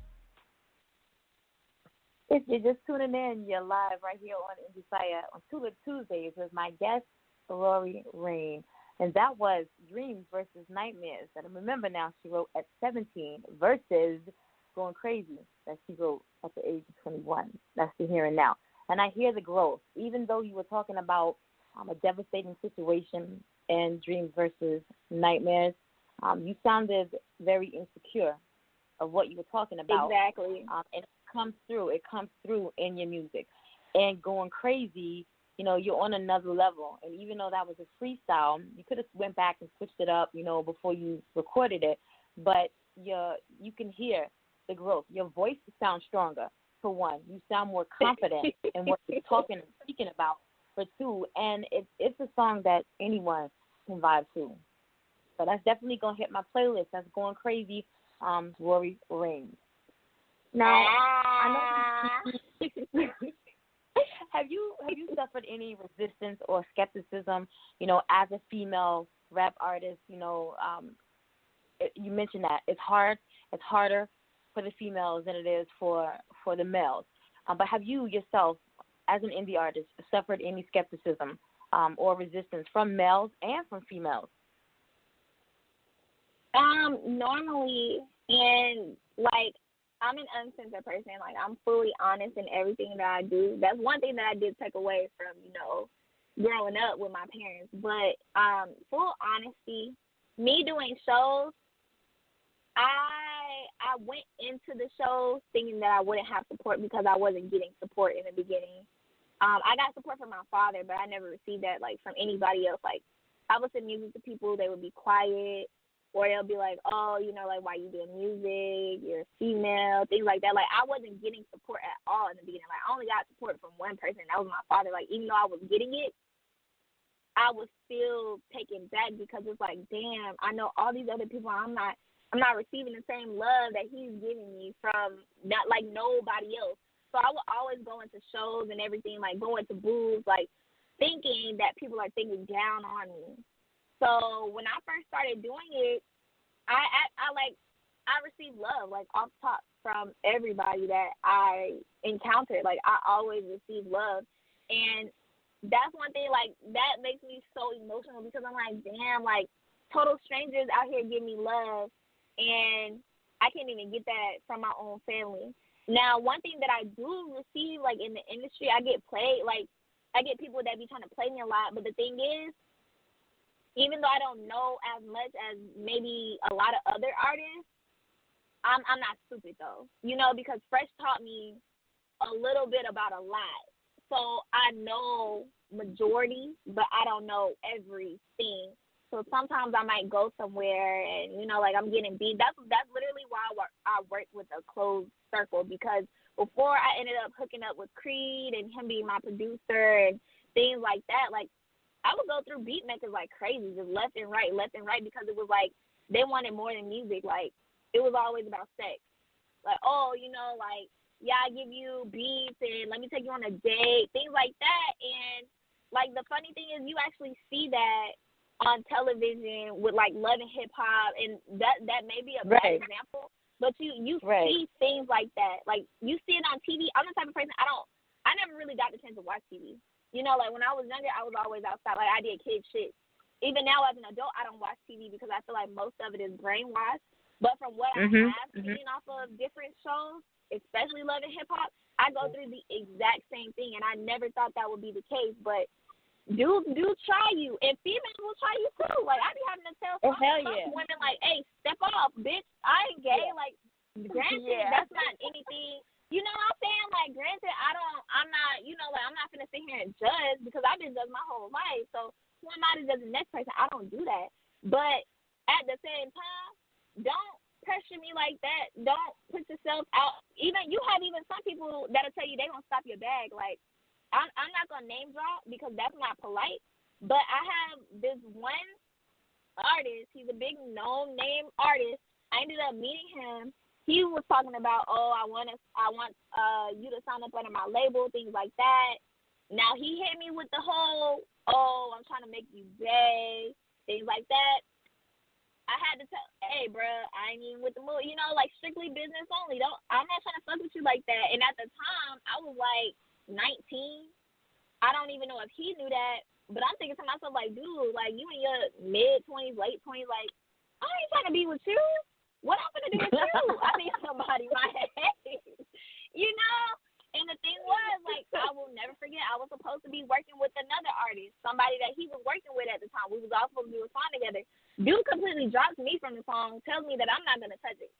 If you're just tuning in, you're live right here on Endie Fiya on Tulip Tuesdays with my guest, Rhaurhee Rein. And that was Dreams versus Nightmares. And I remember now she wrote at 17 versus Going Crazy that she wrote at the age of 21. That's the here and now. And I hear the growth. Even though you were talking about a devastating situation in Dreams versus Nightmares, you sounded very insecure of what you were talking about. Exactly. And it comes through in your music. And Going Crazy, you know, you're on another level. And even though that was a freestyle, you could have went back and switched it up, you know, before you recorded it. But you can hear the growth. Your voice sounds stronger, for one. You sound more confident in what you're talking and speaking about, for two. And it's a song that anyone can vibe to. So that's definitely going to hit my playlist. That's Going Crazy, Rhaurhee Rein. Now, I know have you suffered any resistance or skepticism, you know, as a female rap artist? You know, you mentioned that it's harder for the females than it is for the males. But have you yourself, as an indie artist, suffered any skepticism or resistance from males and from females? Normally, and like, I'm an uncensored person. Like, I'm fully honest in everything that I do. That's one thing that I did take away from, you know, growing up with my parents. But full honesty, me doing shows, I went into the show thinking that I wouldn't have support because I wasn't getting support in the beginning. I got support from my father, but I never received that, like, from anybody else. Like, I would send music to people, they would be quiet. Or they'll be like, oh, you know, like, why you doing music? You're a female, things like that. Like, I wasn't getting support at all in the beginning. Like, I only got support from one person, and that was my father. Like, even though I was getting it, I was still taken back because it's like, damn, I know all these other people. I'm not receiving the same love that he's giving me from not like nobody else. So I would always go into shows and everything, like go into booths, like thinking that people are thinking down on me. So when I first started doing it, I received love like off top from everybody that I encountered. Like I always received love, and that's one thing like that makes me so emotional because I'm like, damn, like total strangers out here give me love, and I can't even get that from my own family. Now, one thing that I do receive like in the industry, I get played. Like I get people that be trying to play me a lot, but the thing is, even though I don't know as much as maybe a lot of other artists, I'm not stupid though, you know, because Fresh taught me a little bit about a lot. So I know majority, but I don't know everything. So sometimes I might go somewhere and, you know, like I'm getting beat. That's literally why I work with a closed circle, because before I ended up hooking up with Creed and him being my producer and things like that, like, I would go through beat makers like crazy, just left and right, because it was like they wanted more than music. Like, it was always about sex. Like, oh, you know, like, yeah, I give you beats and let me take you on a date, things like that. And, like, the funny thing is you actually see that on television with, like, Love and Hip Hop, and that may be a bad example, but you see things like that. Like, you see it on TV. I'm the type of person, I never really got the chance to watch TV. You know, like, when I was younger, I was always outside. Like, I did kid shit. Even now, as an adult, I don't watch TV because I feel like most of it is brainwashed. But from what I have seen off of different shows, especially Love and Hip Hop, I go through the exact same thing, and I never thought that would be the case. But dudes try you, and females will try you, too. Like, I be having to tell some women, like, hey, step off, bitch. I ain't gay. Like, granted, that's not anything. You know what I'm saying? Like, granted, I'm not, you know, like, I'm not going to sit here and judge because I've been judged my whole life. So who am I to judge the next person? I don't do that. But at the same time, don't pressure me like that. Don't put yourself out. You have some people that'll tell you they won't stop your bag. Like, I'm not going to name drop because that's not polite. But I have this one artist. He's a big known name artist. I ended up meeting him. He was talking about, oh, I want you to sign up under my label, things like that. Now he hit me with the whole, oh, I'm trying to make you gay, things like that. I had to tell, hey, bro, I ain't even with the mood, you know, like strictly business only. I'm not trying to fuck with you like that. And at the time, I was like 19. I don't even know if he knew that, but I'm thinking to myself, like, dude, like you in your mid-20s, late 20s, like I ain't trying to be with you. What I'm going to do with you? I need somebody my age, you know? And the thing was, like, I will never forget, I was supposed to be working with another artist, somebody that he was working with at the time. We was all supposed to do a song together. Dude completely drops me from the song, tells me that I'm not going to touch it.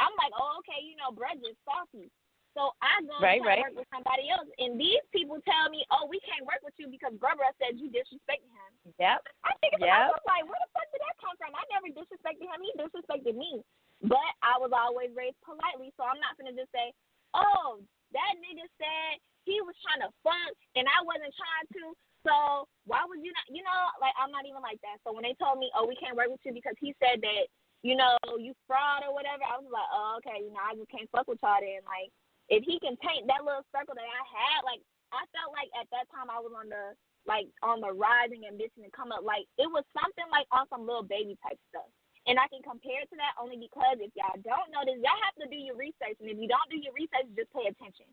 I'm like, oh, okay, you know, bruh, just salty. So I go and try to work with somebody else. And these people tell me, oh, we can't work with you because bruh said you disrespected him. Yep. I think to myself, like, where the fuck did that come from? I never disrespected him. He disrespected me. But I was always raised politely, so I'm not going to just say, oh, that nigga said he was trying to fuck and I wasn't trying to, so why would you not, you know, like, I'm not even like that. So when they told me, oh, we can't work with you because he said that, you know, you fraud or whatever, I was like, oh, okay, you know, I just can't fuck with y'all then. Like, if he can paint that little circle that I had, like, I felt like at that time I was on the rising ambition to come up. Like, it was something like on some little baby type stuff. And I can compare it to that only because if y'all don't know this, y'all have to do your research. And if you don't do your research, just pay attention.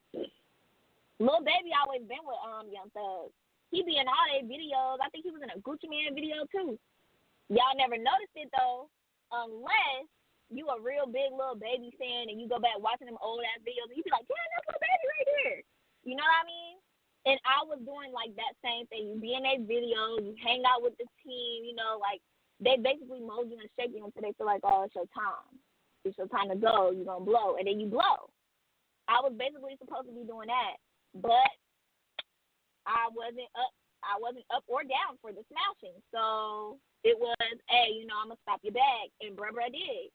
Lil Baby always been with Young Thug. He be in all their videos. I think he was in a Gucci Mane video too. Y'all never noticed it though, unless you a real big Lil Baby fan and you go back watching them old ass videos and you be like, damn, that's Lil Baby right there. You know what I mean? And I was doing like that same thing. You be in their videos, you hang out with the team, you know, like. They basically mold you and shake you until they feel like, oh, it's your time. It's your time to go. You're going to blow. And then you blow. I was basically supposed to be doing that. But I wasn't up I wasn't up or down for the smashing. So it was, hey, I'm gonna stop your bag, and bruh did.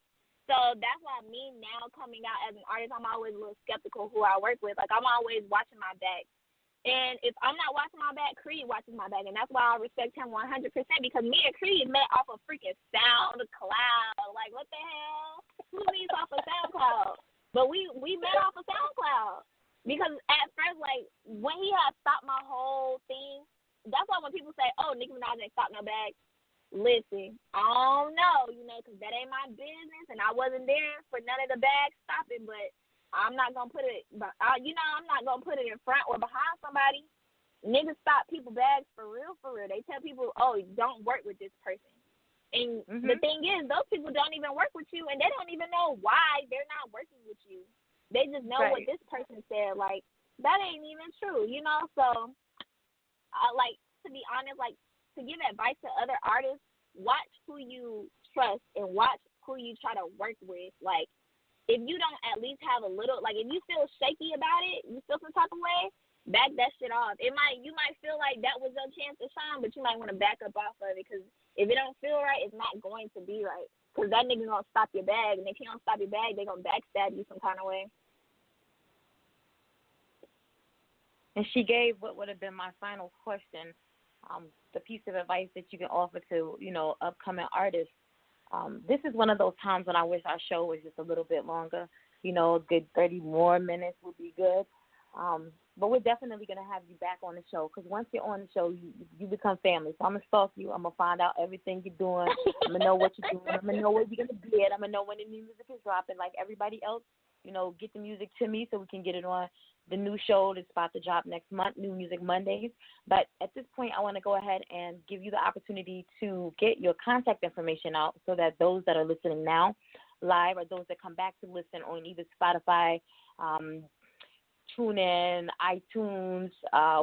So that's why me now coming out as an artist, I'm always a little skeptical who I work with. Like, I'm always watching my back. And if I'm not watching my back, Creed watches my back. And that's why I respect him 100% because me and Creed met off of freaking SoundCloud. Like, what the hell? Who meets off of SoundCloud? But we met off of SoundCloud. Because at first, like, when he had stopped my whole thing, that's why when people say, oh, Nicki Minaj ain't stopped no bag, listen, I don't know, because that ain't my business. And I wasn't there for none of the bags stopping, but I'm not gonna put it, I'm not gonna put it in front or behind somebody. Niggas stop people bags for real. They tell people, oh, don't work with this person. And the thing is, those people don't even work with you, and they don't even know why they're not working with you. They just know what this person said. Like, that ain't even true, So, like, to be honest, like, to give advice to other artists, watch who you trust and watch who you try to work with. Like, if you don't at least have a little, like, if you feel shaky about it, you feel some type of way, back that shit off. You might feel like that was your chance to shine, but you might want to back up off of it, because if it don't feel right, it's not going to be right. Because that nigga's going to stop your bag, and if he don't stop your bag, they going to backstab you some kind of way. And she gave what would have been my final question, the piece of advice that you can offer to, upcoming artists. This is one of those times when I wish our show was just a little bit longer. A good 30 more minutes would be good. But we're definitely going to have you back on the show, because once you're on the show, you become family. So I'm going to stalk you. I'm going to find out everything you're doing. I'm going to know what you're doing. I'm going to know what you're going to get. I'm going to know when the new music is dropping. Like everybody else, get the music to me so we can get it on the new show that's about to drop next month, New Music Mondays. But at this point, I want to go ahead and give you the opportunity to get your contact information out so that those that are listening now live or those that come back to listen on either Spotify, TuneIn, iTunes,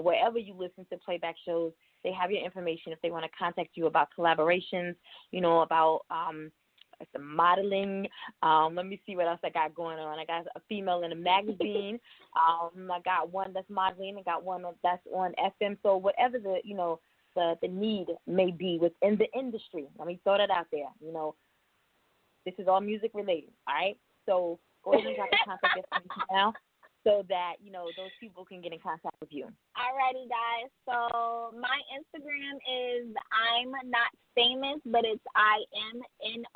wherever you listen to playback shows, they have your information if they want to contact you about collaborations, about some modeling. Let me see what else I got going on. I got a female in a magazine. I got one that's modeling. I got one that's on FM. So whatever the need may be within the industry, let me throw that out there. This is all music related. All right. So go ahead and drop the contact information now, so that, those people can get in contact with you. Alrighty, guys. So my Instagram is I'm not famous, but it's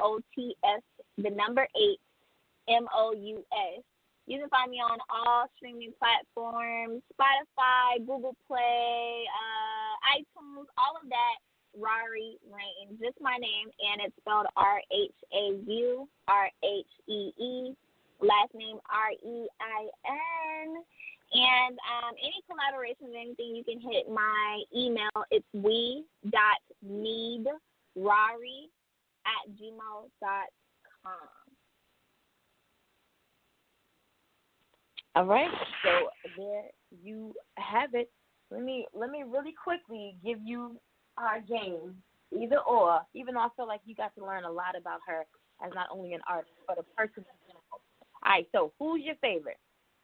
IMNOTS, the number 8, MOUS. You can find me on all streaming platforms, Spotify, Google Play, iTunes, all of that. Rhaurhee Rein, just my name, and it's spelled RHAURHEE. Last name REIN. And any collaborations, anything, you can hit my email. It's we.needrhaurhee@gmail.com. All right. So there you have it. Let me really quickly give you our game, either or. Even though I feel like you got to learn a lot about her as not only an artist but a person in general. All right, so who's your favorite,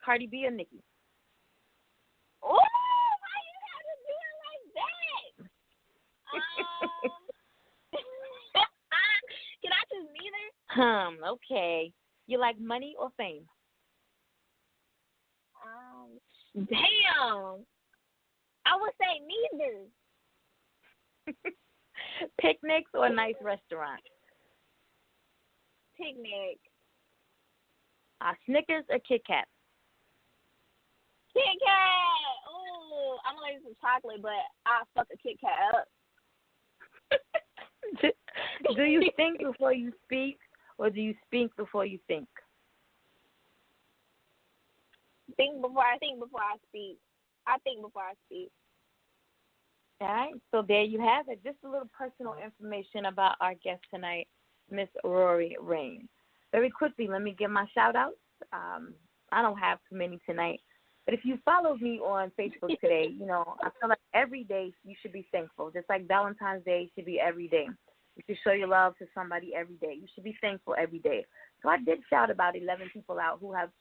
Cardi B or Nicki? Oh, why you have to do it like that? Can I choose neither? Okay. You like money or fame? Damn. I would say neither. Picnics or nice restaurants? Picnic. Snickers or Kit Kat? Kit Kat. Oh, I'm gonna leave some chocolate, but I'll fuck a Kit Kat up. Do you think before you speak, or do you speak before you think? Think before I speak. I think before I speak. All right, so there you have it. Just a little personal information about our guest tonight, Miss Rhaurhee Rein. Very quickly, let me give my shout-outs. I don't have too many tonight, but if you followed me on Facebook today, I feel like every day you should be thankful. Just like Valentine's Day should be every day. You should show your love to somebody every day. You should be thankful every day. So I did shout about 11 people out who have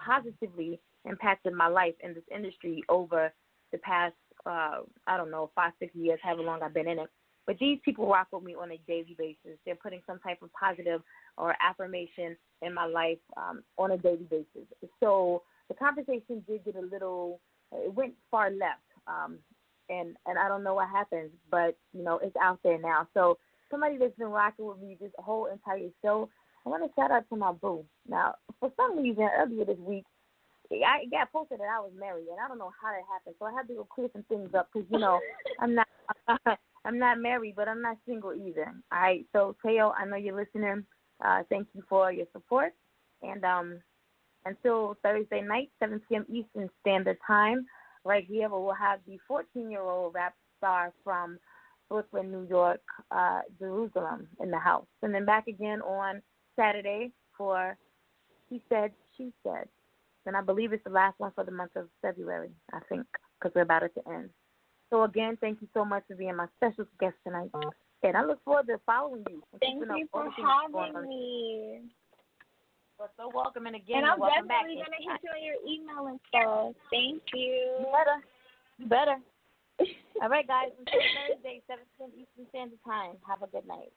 positively impacted my life in this industry over the past I don't know, 5-6 years, however long I've been in it. But these people rock with me on a daily basis. They're putting some type of positive or affirmation in my life on a daily basis. So the conversation did get it went far left. And I don't know what happened, but, it's out there now. So somebody that's been rocking with me this whole entire show, I want to shout out to my boo. Now, for some reason, earlier this week, I got posted that I was married, and I don't know how that happened. So I had to go clear some things up because, I'm not married, but I'm not single either. All right, so Teo, I know you're listening. Thank you for your support. And until Thursday night, 7 p.m. Eastern Standard Time, right here, where we'll have the 14-year-old rap star from Brooklyn, New York, Jerusalem in the house. And then back again on Saturday for He Said, She Said. And I believe it's the last one for the month of February, I think, because we're about to end. So, again, thank you so much for being my special guest tonight. And I look forward to following you. Thank you for having me. You're so welcome. And, again, and I'm welcome back. definitely going to hit you on your email and stuff. Thank you. You better. All right, guys. Until Thursday, 7 p.m. Eastern Standard Time. Have a good night.